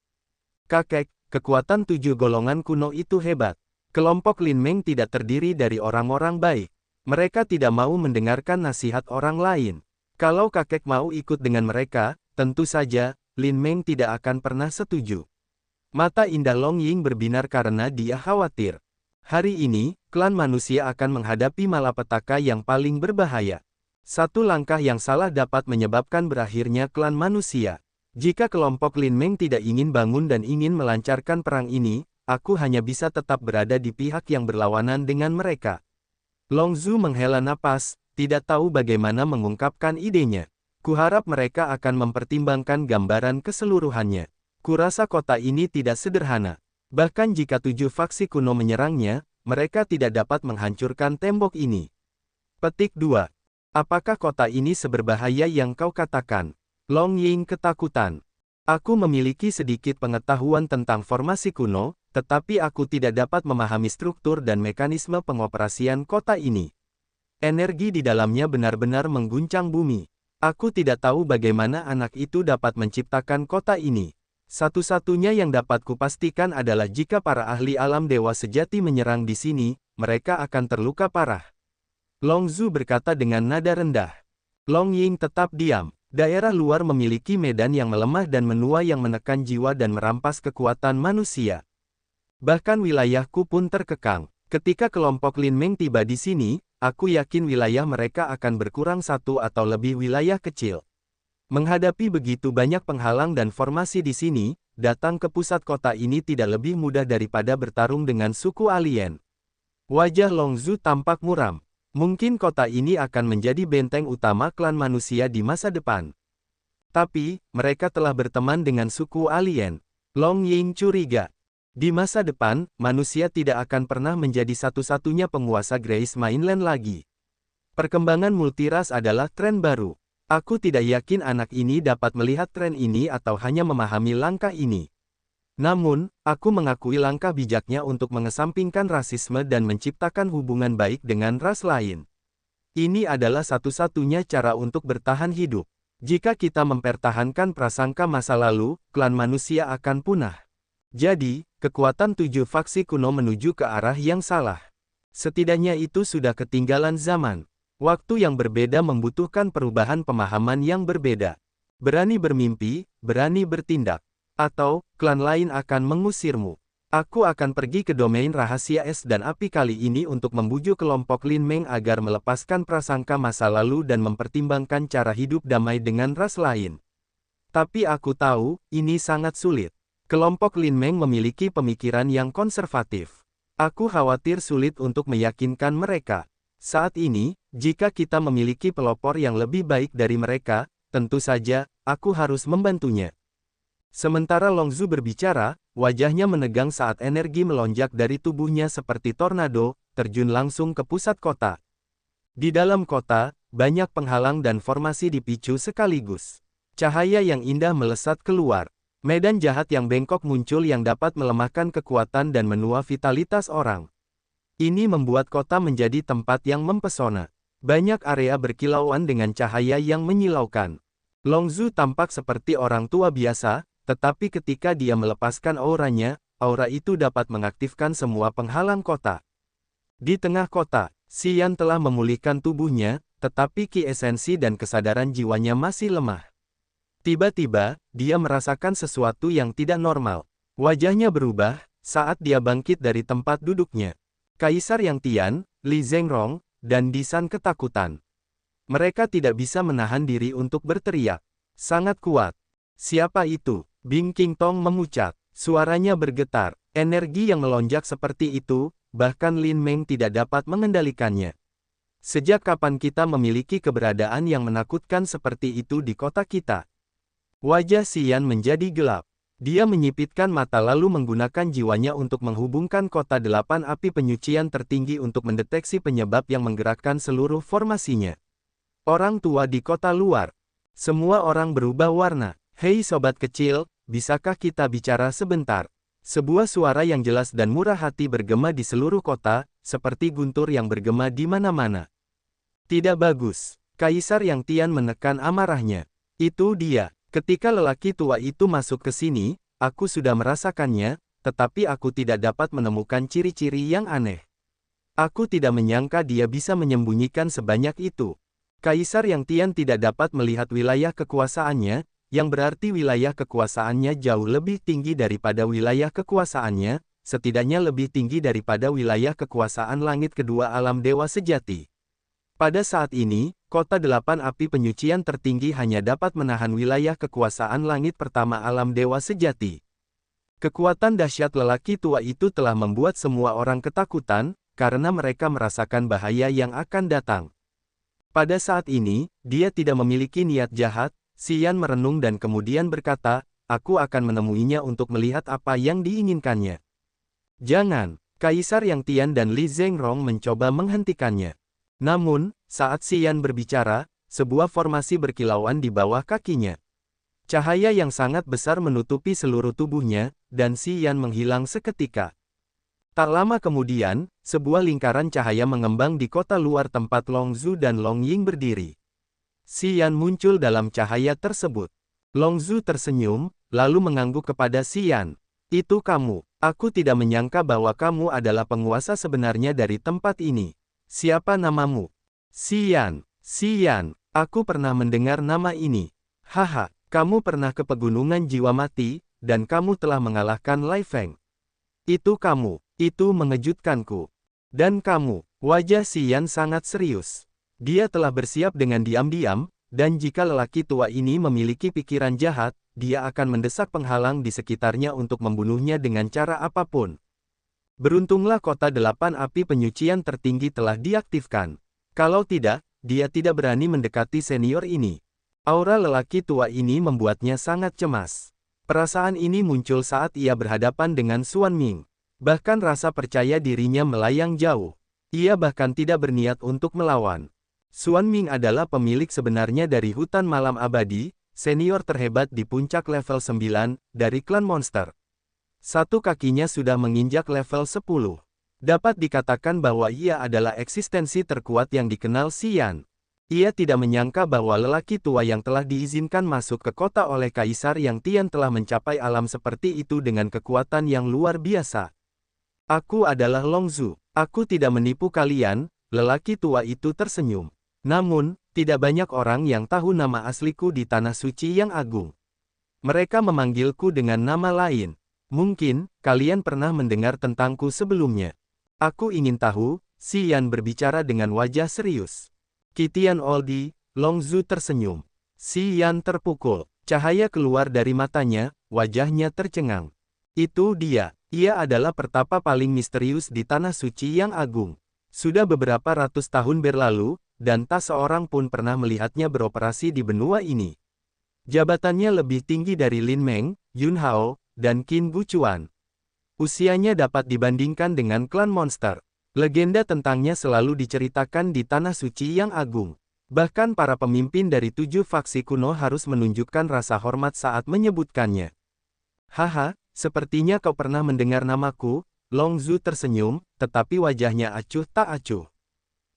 Kakek, kekuatan 7 golongan kuno itu hebat. Kelompok Lin Meng tidak terdiri dari orang-orang baik. Mereka tidak mau mendengarkan nasihat orang lain. Kalau kakek mau ikut dengan mereka, tentu saja, Lin Meng tidak akan pernah setuju. Mata indah Long Ying berbinar karena dia khawatir. Hari ini, klan manusia akan menghadapi malapetaka yang paling berbahaya. Satu langkah yang salah dapat menyebabkan berakhirnya klan manusia. Jika kelompok Lin Meng tidak ingin bangun dan ingin melancarkan perang ini, aku hanya bisa tetap berada di pihak yang berlawanan dengan mereka. Long Zhu menghela napas, tidak tahu bagaimana mengungkapkan idenya. Kuharap mereka akan mempertimbangkan gambaran keseluruhannya. Kurasa kota ini tidak sederhana. Bahkan jika 7 faksi kuno menyerangnya, mereka tidak dapat menghancurkan tembok ini. Petik 2. Apakah kota ini seberbahaya yang kau katakan? Long Ying ketakutan. Aku memiliki sedikit pengetahuan tentang formasi kuno, tetapi aku tidak dapat memahami struktur dan mekanisme pengoperasian kota ini. Energi di dalamnya benar-benar mengguncang bumi. Aku tidak tahu bagaimana anak itu dapat menciptakan kota ini. Satu-satunya yang dapat kupastikan adalah jika para ahli alam dewa sejati menyerang di sini, mereka akan terluka parah. Long Zhu berkata dengan nada rendah. Long Ying tetap diam. Daerah luar memiliki medan yang melemah dan menua yang menekan jiwa dan merampas kekuatan manusia. Bahkan wilayahku pun terkekang. Ketika kelompok Lin Meng tiba di sini, aku yakin wilayah mereka akan berkurang satu atau lebih wilayah kecil. Menghadapi begitu banyak penghalang dan formasi di sini, datang ke pusat kota ini tidak lebih mudah daripada bertarung dengan suku alien. Wajah Long Zhu tampak muram. Mungkin kota ini akan menjadi benteng utama klan manusia di masa depan. Tapi, mereka telah berteman dengan suku alien. Long Ying curiga. Di masa depan, manusia tidak akan pernah menjadi satu-satunya penguasa Grace Mainland lagi. Perkembangan multiras adalah tren baru. Aku tidak yakin anak ini dapat melihat tren ini atau hanya memahami langkah ini. Namun, aku mengakui langkah bijaknya untuk mengesampingkan rasisme dan menciptakan hubungan baik dengan ras lain. Ini adalah satu-satunya cara untuk bertahan hidup. Jika kita mempertahankan prasangka masa lalu, klan manusia akan punah. Jadi, kekuatan 7 faksi kuno menuju ke arah yang salah. Setidaknya itu sudah ketinggalan zaman. Waktu yang berbeda membutuhkan perubahan pemahaman yang berbeda. Berani bermimpi, berani bertindak. Atau, klan lain akan mengusirmu. Aku akan pergi ke domain rahasia es dan api kali ini untuk membujuk kelompok Lin Meng agar melepaskan prasangka masa lalu dan mempertimbangkan cara hidup damai dengan ras lain. Tapi aku tahu, ini sangat sulit. Kelompok Lin Meng memiliki pemikiran yang konservatif. Aku khawatir sulit untuk meyakinkan mereka. Saat ini, jika kita memiliki pelopor yang lebih baik dari mereka, tentu saja, aku harus membantunya. Sementara Long Zhu berbicara, wajahnya menegang saat energi melonjak dari tubuhnya seperti tornado, terjun langsung ke pusat kota. Di dalam kota, banyak penghalang dan formasi dipicu sekaligus. Cahaya yang indah melesat keluar. Medan jahat yang bengkok muncul yang dapat melemahkan kekuatan dan menua vitalitas orang. Ini membuat kota menjadi tempat yang mempesona. Banyak area berkilauan dengan cahaya yang menyilaukan. Long Zhu tampak seperti orang tua biasa, tetapi ketika dia melepaskan auranya, aura itu dapat mengaktifkan semua penghalang kota. Di tengah kota, Xian telah memulihkan tubuhnya, tetapi ki esensi dan kesadaran jiwanya masih lemah. Tiba-tiba, dia merasakan sesuatu yang tidak normal. Wajahnya berubah, saat dia bangkit dari tempat duduknya. Kaisar Yang Tian, Li Zhengrong, dan Disan ketakutan. Mereka tidak bisa menahan diri untuk berteriak. Sangat kuat. Siapa itu? Bing Qingtong memucat. Suaranya bergetar. Energi yang melonjak seperti itu, bahkan Lin Meng tidak dapat mengendalikannya. Sejak kapan kita memiliki keberadaan yang menakutkan seperti itu di kota kita? Wajah Xian menjadi gelap. Dia menyipitkan mata lalu menggunakan jiwanya untuk menghubungkan kota 8 api penyucian tertinggi untuk mendeteksi penyebab yang menggerakkan seluruh formasinya. Orang tua di kota luar. Semua orang berubah warna. Hei sobat kecil, bisakah kita bicara sebentar? Sebuah suara yang jelas dan murah hati bergema di seluruh kota, seperti guntur yang bergema di mana-mana. Tidak bagus. Kaisar Yang Tian menekan amarahnya. Itu dia. Ketika lelaki tua itu masuk ke sini, aku sudah merasakannya, tetapi aku tidak dapat menemukan ciri-ciri yang aneh. Aku tidak menyangka dia bisa menyembunyikan sebanyak itu. Kaisar Yang Tian tidak dapat melihat wilayah kekuasaannya, yang berarti wilayah kekuasaannya jauh lebih tinggi daripada wilayah kekuasaannya, setidaknya lebih tinggi daripada wilayah kekuasaan langit kedua alam dewa sejati. Pada saat ini, kota 8 api penyucian tertinggi hanya dapat menahan wilayah kekuasaan langit pertama alam dewa sejati. Kekuatan dahsyat lelaki tua itu telah membuat semua orang ketakutan, karena mereka merasakan bahaya yang akan datang. Pada saat ini, dia tidak memiliki niat jahat. Xian merenung dan kemudian berkata, aku akan menemuinya untuk melihat apa yang diinginkannya. Jangan, Kaisar Yang Tian dan Li Zhengrong mencoba menghentikannya. Namun, saat Xian berbicara, sebuah formasi berkilauan di bawah kakinya. Cahaya yang sangat besar menutupi seluruh tubuhnya, dan Xi Yan menghilang seketika. Tak lama kemudian, sebuah lingkaran cahaya mengembang di kota luar tempat Long Zhu dan Long Ying berdiri. Xi Yan muncul dalam cahaya tersebut. Long Zhu tersenyum, lalu mengangguk kepada Xi Yan. Itu kamu. Aku tidak menyangka bahwa kamu adalah penguasa sebenarnya dari tempat ini. Siapa namamu? Xi Yan. Xi Yan. Aku pernah mendengar nama ini. Haha. Kamu pernah ke pegunungan jiwa mati, dan kamu telah mengalahkan Lai Feng. Itu kamu. Itu mengejutkanku. Dan kamu. Wajah Xi Yan sangat serius. Dia telah bersiap dengan diam-diam, dan jika lelaki tua ini memiliki pikiran jahat, dia akan mendesak penghalang di sekitarnya untuk membunuhnya dengan cara apapun. Beruntunglah kota 8 api penyucian tertinggi telah diaktifkan. Kalau tidak, dia tidak berani mendekati senior ini. Aura lelaki tua ini membuatnya sangat cemas. Perasaan ini muncul saat ia berhadapan dengan Xuan Ming. Bahkan rasa percaya dirinya melayang jauh. Ia bahkan tidak berniat untuk melawan. Xuan Ming adalah pemilik sebenarnya dari hutan malam abadi, senior terhebat di puncak level 9, dari klan monster. Satu kakinya sudah menginjak level 10. Dapat dikatakan bahwa ia adalah eksistensi terkuat yang dikenal Xi Yan. Ia tidak menyangka bahwa lelaki tua yang telah diizinkan masuk ke kota oleh Kaisar Yang Tian telah mencapai alam seperti itu dengan kekuatan yang luar biasa. Aku adalah Long Zhu. Aku tidak menipu kalian, lelaki tua itu tersenyum. Namun, tidak banyak orang yang tahu nama asliku di Tanah Suci yang Agung. Mereka memanggilku dengan nama lain. Mungkin, kalian pernah mendengar tentangku sebelumnya. Aku ingin tahu, Xi Yan berbicara dengan wajah serius. Kitian Oldi, Long Zhu tersenyum. Xi Yan terpukul. Cahaya keluar dari matanya, wajahnya tercengang. Itu dia. Ia adalah pertapa paling misterius di Tanah Suci yang Agung. Sudah beberapa ratus tahun berlalu, dan tak seorang pun pernah melihatnya beroperasi di benua ini. Jabatannya lebih tinggi dari Lin Meng, Yun Hao, dan Qin Guchuan. Usianya dapat dibandingkan dengan klan monster. Legenda tentangnya selalu diceritakan di Tanah Suci yang Agung. Bahkan para pemimpin dari 7 faksi kuno harus menunjukkan rasa hormat saat menyebutkannya. Haha, sepertinya kau pernah mendengar namaku. Long Zhu tersenyum, tetapi wajahnya acuh tak acuh.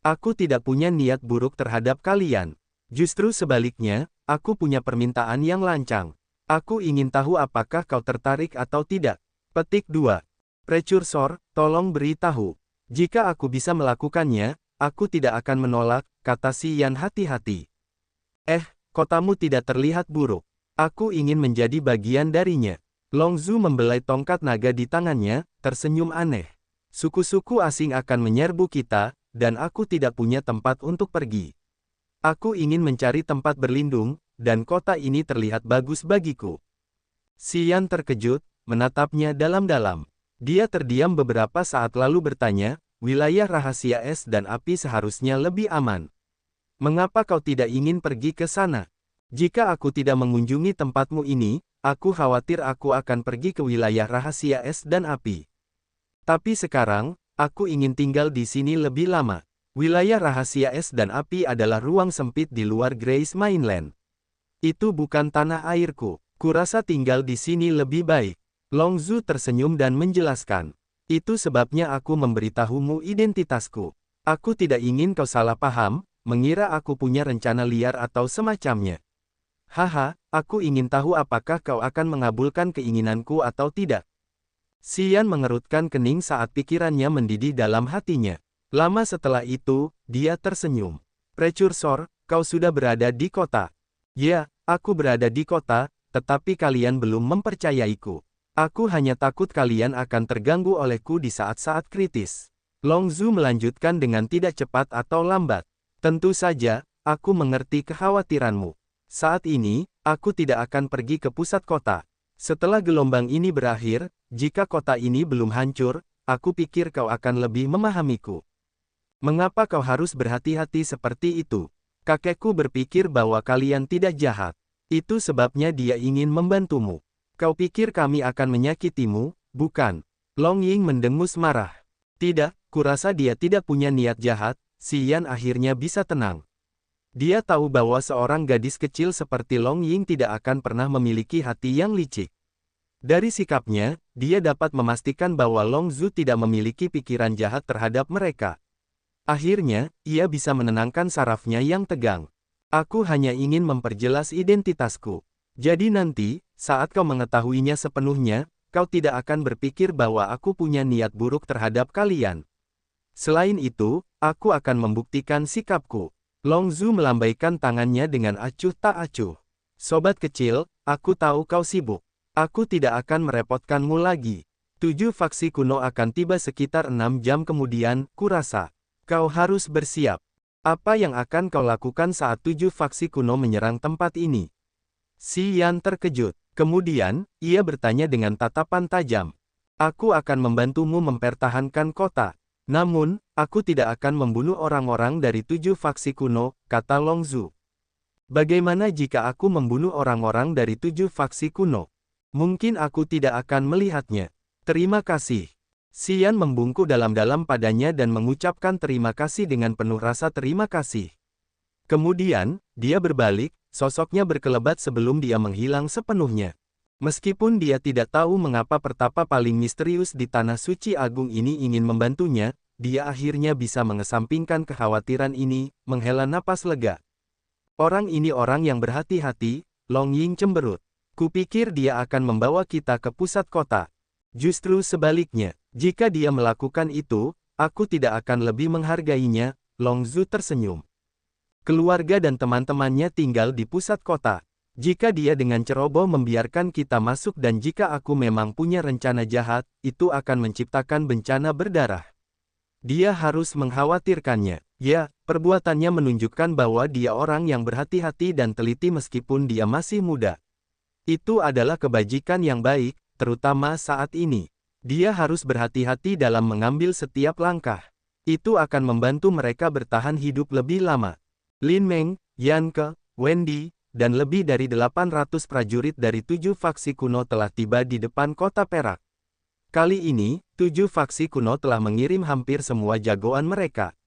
Aku tidak punya niat buruk terhadap kalian. Justru sebaliknya, aku punya permintaan yang lancang. Aku ingin tahu apakah kau tertarik atau tidak. Petik 2. Precursor, tolong beritahu. Jika aku bisa melakukannya, aku tidak akan menolak, kata Xi Yan hati-hati. Kotamu tidak terlihat buruk. Aku ingin menjadi bagian darinya. Long Zhu membelai tongkat naga di tangannya, tersenyum aneh. Suku-suku asing akan menyerbu kita, dan aku tidak punya tempat untuk pergi. Aku ingin mencari tempat berlindung, dan kota ini terlihat bagus bagiku. Xi Yan terkejut, menatapnya dalam-dalam. Dia terdiam beberapa saat lalu bertanya, wilayah rahasia es dan api seharusnya lebih aman. Mengapa kau tidak ingin pergi ke sana? Jika aku tidak mengunjungi tempatmu ini, aku khawatir aku akan pergi ke wilayah rahasia es dan api. Tapi sekarang, aku ingin tinggal di sini lebih lama. Wilayah rahasia es dan api adalah ruang sempit di luar Grace Mainland. Itu bukan tanah airku. Kurasa tinggal di sini lebih baik. Long Zhu tersenyum dan menjelaskan. Itu sebabnya aku memberitahumu identitasku. Aku tidak ingin kau salah paham, mengira aku punya rencana liar atau semacamnya. Haha, aku ingin tahu apakah kau akan mengabulkan keinginanku atau tidak. Xi Yan mengerutkan kening saat pikirannya mendidih dalam hatinya. Lama setelah itu, dia tersenyum. Precursor, kau sudah berada di kota. Ya, aku berada di kota, tetapi kalian belum mempercayaiku. Aku hanya takut kalian akan terganggu olehku di saat-saat kritis. Long Zhu melanjutkan dengan tidak cepat atau lambat. Tentu saja, aku mengerti kekhawatiranmu. Saat ini, aku tidak akan pergi ke pusat kota. Setelah gelombang ini berakhir, jika kota ini belum hancur, aku pikir kau akan lebih memahamiku. Mengapa kau harus berhati-hati seperti itu? Kakekku berpikir bahwa kalian tidak jahat. Itu sebabnya dia ingin membantumu. Kau pikir kami akan menyakitimu, bukan? Long Ying mendengus marah. Tidak, kurasa dia tidak punya niat jahat. Xi Yan akhirnya bisa tenang. Dia tahu bahwa seorang gadis kecil seperti Long Ying tidak akan pernah memiliki hati yang licik. Dari sikapnya, dia dapat memastikan bahwa Long Zhu tidak memiliki pikiran jahat terhadap mereka. Akhirnya, ia bisa menenangkan sarafnya yang tegang. Aku hanya ingin memperjelas identitasku. Jadi nanti, saat kau mengetahuinya sepenuhnya, kau tidak akan berpikir bahwa aku punya niat buruk terhadap kalian. Selain itu, aku akan membuktikan sikapku. Long Zhu melambaikan tangannya dengan acuh tak acuh. Sobat kecil, aku tahu kau sibuk. Aku tidak akan merepotkanmu lagi. 7 faksi kuno akan tiba sekitar 6 jam kemudian, kurasa. Kau harus bersiap. Apa yang akan kau lakukan saat 7 faksi kuno menyerang tempat ini? Si Yan terkejut. Kemudian, ia bertanya dengan tatapan tajam. Aku akan membantumu mempertahankan kota. Namun, aku tidak akan membunuh orang-orang dari 7 faksi kuno, kata Long Zhu. Bagaimana jika aku membunuh orang-orang dari 7 faksi kuno? Mungkin aku tidak akan melihatnya. Terima kasih. Si Yan membungkuk dalam-dalam padanya dan mengucapkan terima kasih dengan penuh rasa terima kasih. Kemudian, dia berbalik, sosoknya berkelebat sebelum dia menghilang sepenuhnya. Meskipun dia tidak tahu mengapa pertapa paling misterius di Tanah Suci Agung ini ingin membantunya, dia akhirnya bisa mengesampingkan kekhawatiran ini, menghela napas lega. Orang ini orang yang berhati-hati, Long Ying cemberut. Kupikir dia akan membawa kita ke pusat kota. Justru sebaliknya, jika dia melakukan itu, aku tidak akan lebih menghargainya, Long Zhu tersenyum. Keluarga dan teman-temannya tinggal di pusat kota. Jika dia dengan ceroboh membiarkan kita masuk dan jika aku memang punya rencana jahat, itu akan menciptakan bencana berdarah. Dia harus mengkhawatirkannya. Ya, perbuatannya menunjukkan bahwa dia orang yang berhati-hati dan teliti meskipun dia masih muda. Itu adalah kebajikan yang baik, terutama saat ini. Dia harus berhati-hati dalam mengambil setiap langkah. Itu akan membantu mereka bertahan hidup lebih lama. Lin Meng, Yan Ke, Wendy, dan lebih dari 800 prajurit dari 7 faksi kuno telah tiba di depan kota Perak. Kali ini, 7 faksi kuno telah mengirim hampir semua jagoan mereka.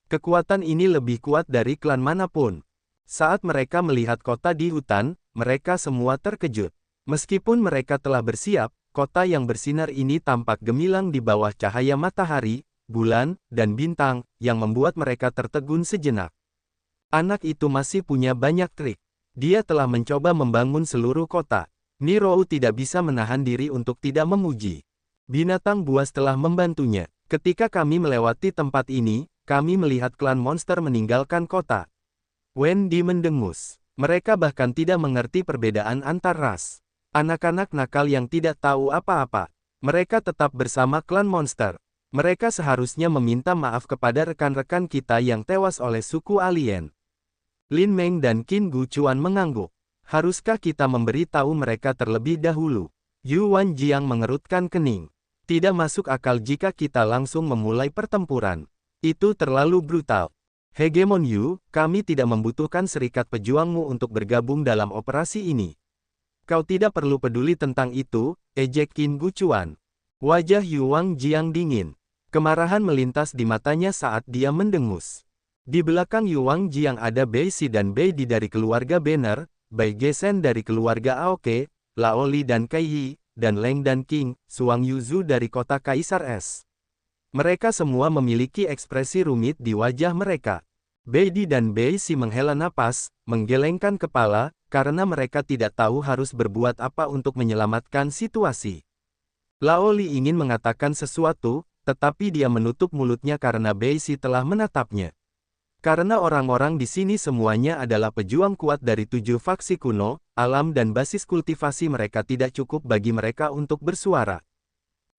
Kekuatan ini lebih kuat dari klan manapun. Saat mereka melihat kota di hutan, mereka semua terkejut. Meskipun mereka telah bersiap, kota yang bersinar ini tampak gemilang di bawah cahaya matahari, bulan, dan bintang, yang membuat mereka tertegun sejenak. Anak itu masih punya banyak trik. Dia telah mencoba membangun seluruh kota. Nirou tidak bisa menahan diri untuk tidak memuji. Binatang buas telah membantunya. Ketika kami melewati tempat ini, kami melihat klan monster meninggalkan kota. Wendy mendengus. Mereka bahkan tidak mengerti perbedaan antar ras. Anak-anak nakal yang tidak tahu apa-apa. Mereka tetap bersama klan monster. Mereka seharusnya meminta maaf kepada rekan-rekan kita yang tewas oleh suku alien. Lin Meng dan Qin Guchuan mengangguk. Haruskah kita memberi tahu mereka terlebih dahulu? Yu Wanjiang mengerutkan kening. Tidak masuk akal jika kita langsung memulai pertempuran. Itu terlalu brutal. Hegemon Yu, kami tidak membutuhkan serikat pejuangmu untuk bergabung dalam operasi ini. Kau tidak perlu peduli tentang itu, ejek Qin Guchuan. Wajah Yu Wanjiang dingin. Kemarahan melintas di matanya saat dia mendengus. Di belakang Yu Wanjiang ada Bei Si dan Bei Di dari keluarga Banner, Bai Gesen dari keluarga Aoke, Lao Li dan Kai Yi, dan Leng dan King, Suang Yuzu dari kota Kaisar Es. Mereka semua memiliki ekspresi rumit di wajah mereka. Bei Di dan Bei Si menghela napas, menggelengkan kepala, karena mereka tidak tahu harus berbuat apa untuk menyelamatkan situasi. Lao Li ingin mengatakan sesuatu, tetapi dia menutup mulutnya karena Bei Si telah menatapnya. Karena orang-orang di sini semuanya adalah pejuang kuat dari 7 faksi kuno, alam dan basis kultivasi mereka tidak cukup bagi mereka untuk bersuara.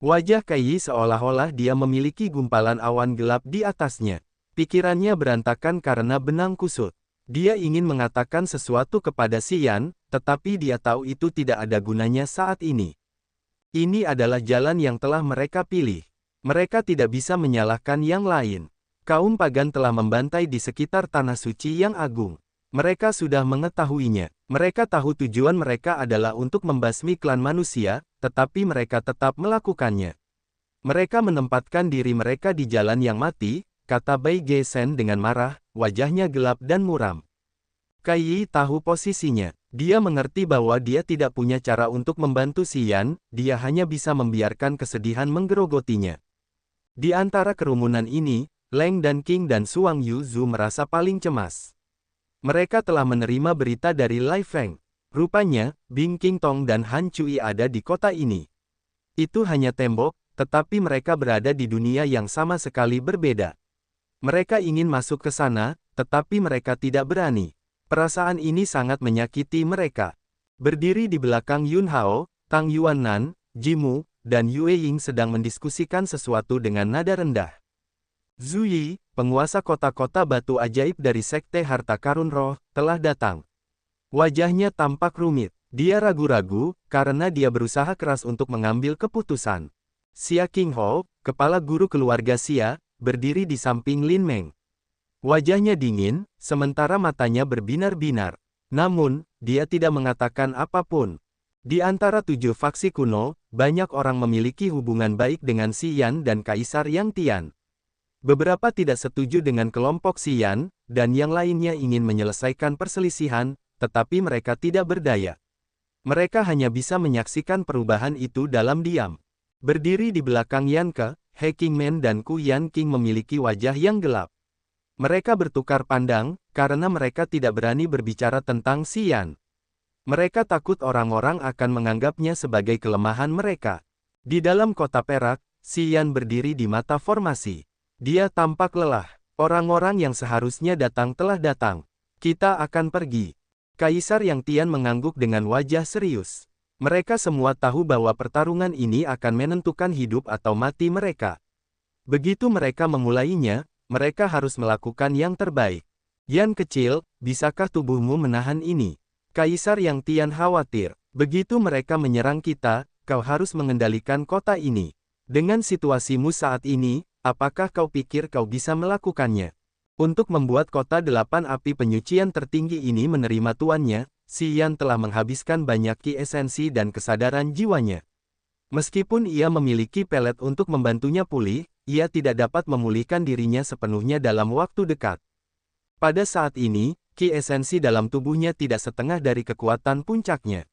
Wajah Kai Yi seolah-olah dia memiliki gumpalan awan gelap di atasnya. Pikirannya berantakan karena benang kusut. Dia ingin mengatakan sesuatu kepada Si Yan, tetapi dia tahu itu tidak ada gunanya saat ini. Ini adalah jalan yang telah mereka pilih. Mereka tidak bisa menyalahkan yang lain. Kaum pagan telah membantai di sekitar Tanah Suci yang agung. Mereka sudah mengetahuinya. Mereka tahu tujuan mereka adalah untuk membasmi klan manusia, tetapi mereka tetap melakukannya. Mereka menempatkan diri mereka di jalan yang mati, kata Bai Gesen dengan marah, wajahnya gelap dan muram. Kai Yi tahu posisinya. Dia mengerti bahwa dia tidak punya cara untuk membantu Si Yan, dia hanya bisa membiarkan kesedihan menggerogotinya. Di antara kerumunan ini, Leng dan King dan Suang Yuzu merasa paling cemas. Mereka telah menerima berita dari Lai Feng. Rupanya, Bing King Tong dan Han Cui ada di kota ini. Itu hanya tembok, tetapi mereka berada di dunia yang sama sekali berbeda. Mereka ingin masuk ke sana, tetapi mereka tidak berani. Perasaan ini sangat menyakiti mereka. Berdiri di belakang Yun Hao, Tang Yuanan, Jimu, dan Yue Ying sedang mendiskusikan sesuatu dengan nada rendah. Zhu Yi, penguasa kota-kota batu ajaib dari Sekte Harta Karun Roh, telah datang. Wajahnya tampak rumit. Dia ragu-ragu, karena dia berusaha keras untuk mengambil keputusan. Xia Qingho, kepala guru keluarga Xia, berdiri di samping Lin Meng. Wajahnya dingin, sementara matanya berbinar-binar. Namun, dia tidak mengatakan apapun. Di antara 7 faksi kuno, banyak orang memiliki hubungan baik dengan Si Yan dan Kaisar Yang Tian. Beberapa tidak setuju dengan kelompok Si Yan, dan yang lainnya ingin menyelesaikan perselisihan, tetapi mereka tidak berdaya. Mereka hanya bisa menyaksikan perubahan itu dalam diam. Berdiri di belakang Yanke, He Qingmen dan Ku Yan King memiliki wajah yang gelap. Mereka bertukar pandang, karena mereka tidak berani berbicara tentang Si Yan. Mereka takut orang-orang akan menganggapnya sebagai kelemahan mereka. Di dalam kota perak, Si Yan berdiri di mata formasi. Dia tampak lelah. Orang-orang yang seharusnya datang telah datang. Kita akan pergi. Kaisar Yang Tian mengangguk dengan wajah serius. Mereka semua tahu bahwa pertarungan ini akan menentukan hidup atau mati mereka. Begitu mereka memulainya, mereka harus melakukan yang terbaik. Yan kecil, bisakah tubuhmu menahan ini? Kaisar Yang Tian khawatir. Begitu mereka menyerang kita, kau harus mengendalikan kota ini. Dengan situasimu saat ini, apakah kau pikir kau bisa melakukannya? Untuk membuat kota 8 api penyucian tertinggi ini menerima tuannya, Si Yan telah menghabiskan banyak ki esensi dan kesadaran jiwanya. Meskipun ia memiliki pelet untuk membantunya pulih, ia tidak dapat memulihkan dirinya sepenuhnya dalam waktu dekat. Pada saat ini, ki esensi dalam tubuhnya tidak setengah dari kekuatan puncaknya.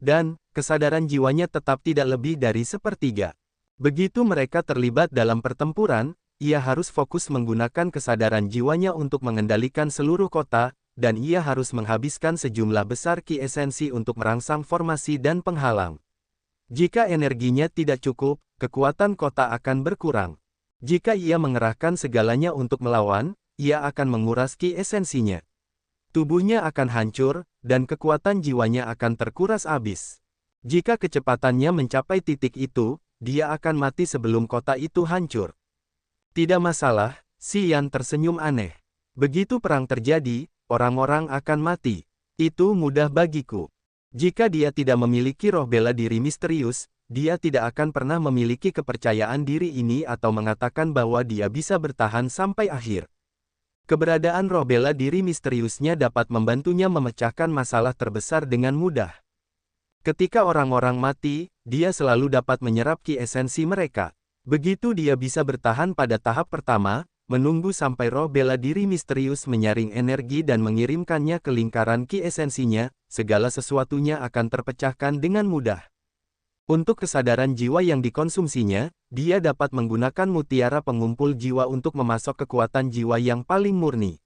Dan, kesadaran jiwanya tetap tidak lebih dari sepertiga. Begitu mereka terlibat dalam pertempuran, ia harus fokus menggunakan kesadaran jiwanya untuk mengendalikan seluruh kota, dan ia harus menghabiskan sejumlah besar ki esensi untuk merangsang formasi dan penghalang. Jika energinya tidak cukup, kekuatan kota akan berkurang. Jika ia mengerahkan segalanya untuk melawan, ia akan menguras ki esensinya. Tubuhnya akan hancur, dan kekuatan jiwanya akan terkuras habis. Jika kecepatannya mencapai titik itu, dia akan mati sebelum kota itu hancur. Tidak masalah, Si Yan tersenyum aneh. Begitu perang terjadi, orang-orang akan mati. Itu mudah bagiku. Jika dia tidak memiliki roh bela diri misterius, dia tidak akan pernah memiliki kepercayaan diri ini atau mengatakan bahwa dia bisa bertahan sampai akhir. Keberadaan roh bela diri misteriusnya dapat membantunya memecahkan masalah terbesar dengan mudah. Ketika orang-orang mati, dia selalu dapat menyerap ki esensi mereka. Begitu dia bisa bertahan pada tahap pertama, menunggu sampai roh bela diri misterius menyaring energi dan mengirimkannya ke lingkaran ki esensinya, segala sesuatunya akan terpecahkan dengan mudah. Untuk kesadaran jiwa yang dikonsumsinya, dia dapat menggunakan mutiara pengumpul jiwa untuk memasok kekuatan jiwa yang paling murni.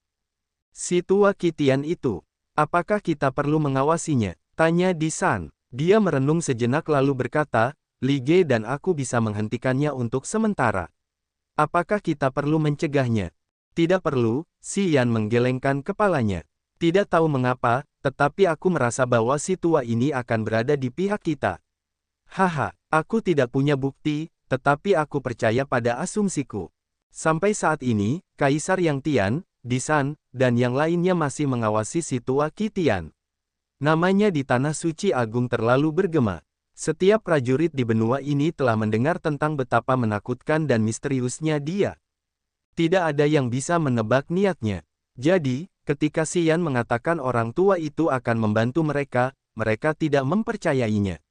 Si tua Kitian itu, apakah kita perlu mengawasinya? Tanya Di San. Dia merenung sejenak lalu berkata, Li Ge dan aku bisa menghentikannya untuk sementara. Apakah kita perlu mencegahnya? Tidak perlu, Si Yan menggelengkan kepalanya. Tidak tahu mengapa, tetapi aku merasa bahwa si tua ini akan berada di pihak kita. Haha, aku tidak punya bukti, tetapi aku percaya pada asumsiku. Sampai saat ini, Kaisar Yang Tian, Di San, dan yang lainnya masih mengawasi si tua Kitian. Namanya di Tanah Suci Agung terlalu bergema. Setiap prajurit di benua ini telah mendengar tentang betapa menakutkan dan misteriusnya dia. Tidak ada yang bisa menebak niatnya. Jadi, ketika Si Yan mengatakan orang tua itu akan membantu mereka, mereka tidak mempercayainya.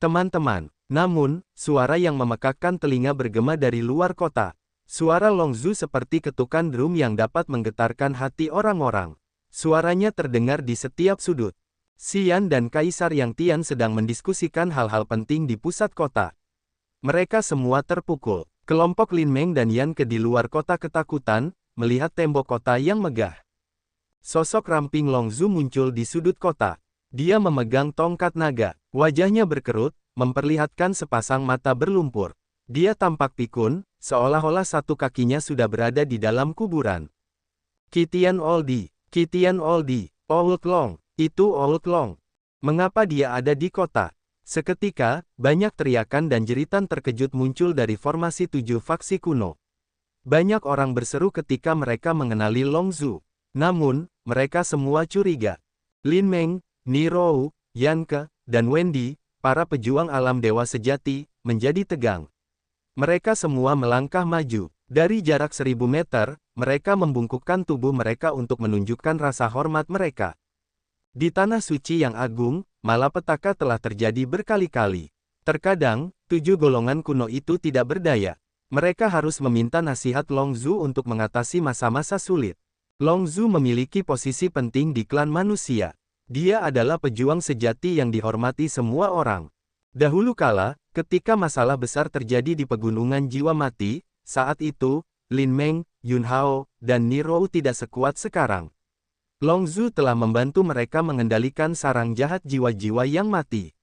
Teman-teman, namun, suara yang memekakkan telinga bergema dari luar kota. Suara Long Zhu seperti ketukan drum yang dapat menggetarkan hati orang-orang. Suaranya terdengar di setiap sudut. Xian dan Kaisar Yang Tian sedang mendiskusikan hal-hal penting di pusat kota. Mereka semua terpukul. Kelompok Lin Meng dan Yan Ke di luar kota ketakutan, melihat tembok kota yang megah. Sosok ramping Long Zhu muncul di sudut kota. Dia memegang tongkat naga. Wajahnya berkerut, memperlihatkan sepasang mata berlumpur. Dia tampak pikun, seolah-olah satu kakinya sudah berada di dalam kuburan. Qitian Oldie. Qitian Oldie, Old Long, itu Old Long. Mengapa dia ada di kota? Seketika, banyak teriakan dan jeritan terkejut muncul dari formasi 7 faksi kuno. Banyak orang berseru ketika mereka mengenali Long Zhu. Namun, mereka semua curiga. Lin Meng, Nirou, Yan Ke, dan Wendy, para pejuang alam dewa sejati, menjadi tegang. Mereka semua melangkah maju. Dari jarak 1000 meter, mereka membungkukkan tubuh mereka untuk menunjukkan rasa hormat mereka. Di tanah suci yang agung, malapetaka telah terjadi berkali-kali. Terkadang, 7 golongan kuno itu tidak berdaya. Mereka harus meminta nasihat Long Zhu untuk mengatasi masa-masa sulit. Long Zhu memiliki posisi penting di klan manusia. Dia adalah pejuang sejati yang dihormati semua orang. Dahulu kala, ketika masalah besar terjadi di pegunungan jiwa mati, saat itu, Lin Meng, Yun Hao, dan Nirou tidak sekuat sekarang. Long Zhu telah membantu mereka mengendalikan sarang jahat jiwa-jiwa yang mati.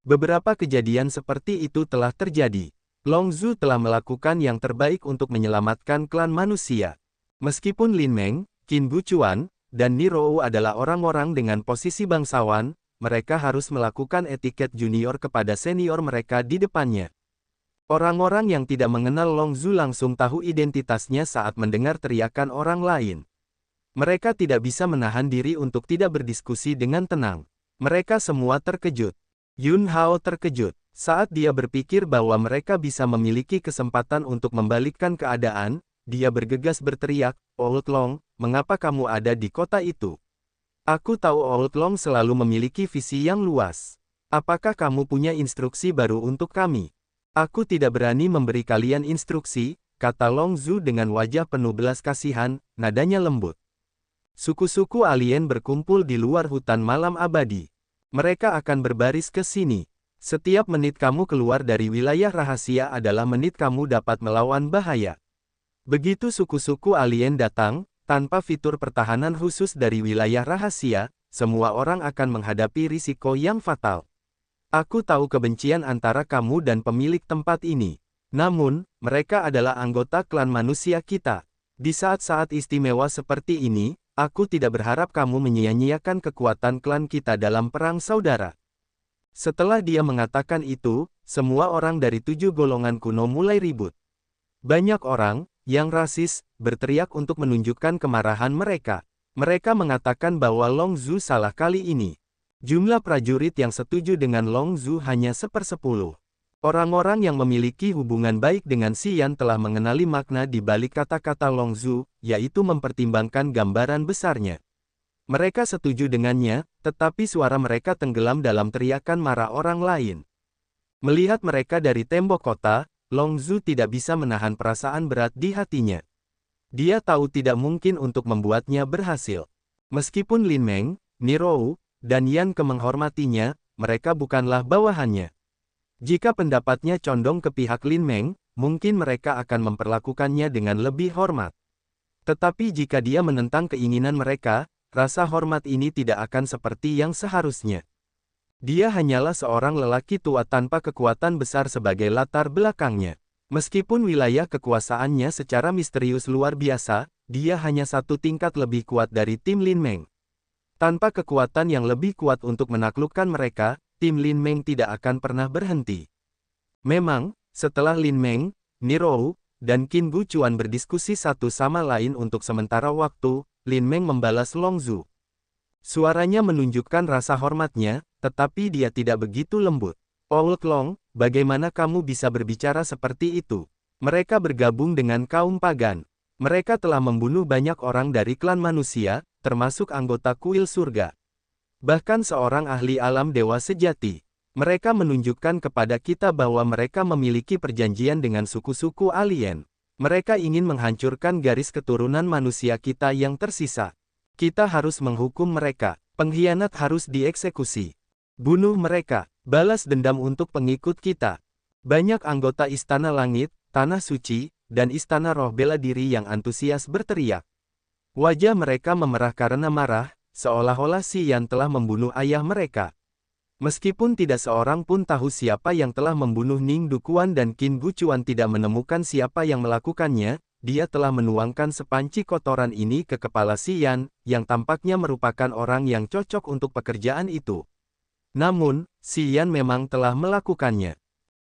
Beberapa kejadian seperti itu telah terjadi. Long Zhu telah melakukan yang terbaik untuk menyelamatkan klan manusia. Meskipun Lin Meng, Qin Buchuan, dan Nirou adalah orang-orang dengan posisi bangsawan, mereka harus melakukan etiket junior kepada senior mereka di depannya. Orang-orang yang tidak mengenal Long Zhu langsung tahu identitasnya saat mendengar teriakan orang lain. Mereka tidak bisa menahan diri untuk tidak berdiskusi dengan tenang. Mereka semua terkejut. Yun Hao terkejut saat dia berpikir bahwa mereka bisa memiliki kesempatan untuk membalikkan keadaan. Dia bergegas berteriak, "Old Long, mengapa kamu ada di kota itu? Aku tahu Old Long selalu memiliki visi yang luas. Apakah kamu punya instruksi baru untuk kami?" "Aku tidak berani memberi kalian instruksi," kata Long Zhu dengan wajah penuh belas kasihan, nadanya lembut. Suku-suku alien berkumpul di luar hutan malam abadi. Mereka akan berbaris ke sini. Setiap menit kamu keluar dari wilayah rahasia adalah menit kamu dapat melawan bahaya. Begitu suku-suku alien datang, tanpa fitur pertahanan khusus dari wilayah rahasia, semua orang akan menghadapi risiko yang fatal. Aku tahu kebencian antara kamu dan pemilik tempat ini. Namun, mereka adalah anggota klan manusia kita. Di saat-saat istimewa seperti ini, aku tidak berharap kamu menyia-nyiakan kekuatan klan kita dalam perang saudara. Setelah dia mengatakan itu, semua orang dari 7 golongan kuno mulai ribut. Banyak orang, yang rasis, berteriak untuk menunjukkan kemarahan mereka. Mereka mengatakan bahwa Long Zhu salah kali ini. Jumlah prajurit yang setuju dengan Long Zhu hanya 1/10. Orang-orang yang memiliki hubungan baik dengan Xian telah mengenali makna di balik kata-kata Long Zhu, yaitu mempertimbangkan gambaran besarnya. Mereka setuju dengannya, tetapi suara mereka tenggelam dalam teriakan marah orang lain. Melihat mereka dari tembok kota, Long Zhu tidak bisa menahan perasaan berat di hatinya. Dia tahu tidak mungkin untuk membuatnya berhasil. Meskipun Lin Meng, Nirou, dan Yan Ke menghormatinya, mereka bukanlah bawahannya. Jika pendapatnya condong ke pihak Lin Meng, mungkin mereka akan memperlakukannya dengan lebih hormat. Tetapi jika dia menentang keinginan mereka, rasa hormat ini tidak akan seperti yang seharusnya. Dia hanyalah seorang lelaki tua tanpa kekuatan besar sebagai latar belakangnya. Meskipun wilayah kekuasaannya secara misterius luar biasa, dia hanya satu tingkat lebih kuat dari tim Lin Meng. Tanpa kekuatan yang lebih kuat untuk menaklukkan mereka, tim Lin Meng tidak akan pernah berhenti. Memang, setelah Lin Meng, Nirou, dan Qin Buchuan berdiskusi satu sama lain untuk sementara waktu, Lin Meng membalas Long Zhu. Suaranya menunjukkan rasa hormatnya, tetapi dia tidak begitu lembut. "Old Long, bagaimana kamu bisa berbicara seperti itu? Mereka bergabung dengan kaum pagan. Mereka telah membunuh banyak orang dari klan manusia, termasuk anggota kuil surga. Bahkan seorang ahli alam dewa sejati. Mereka menunjukkan kepada kita bahwa mereka memiliki perjanjian dengan suku-suku alien. Mereka ingin menghancurkan garis keturunan manusia kita yang tersisa. Kita harus menghukum mereka. Pengkhianat harus dieksekusi. Bunuh mereka. Balas dendam untuk pengikut kita. Banyak anggota Istana Langit, Tanah Suci, dan Istana Roh Bela Diri yang antusias berteriak. Wajah mereka memerah karena marah, seolah-olah Si Yan telah membunuh ayah mereka. Meskipun tidak seorang pun tahu siapa yang telah membunuh Ning Dukuan dan Qin Guchuan tidak menemukan siapa yang melakukannya, dia telah menuangkan sepanci kotoran ini ke kepala Si Yan, yang tampaknya merupakan orang yang cocok untuk pekerjaan itu. Namun, Si Yan memang telah melakukannya.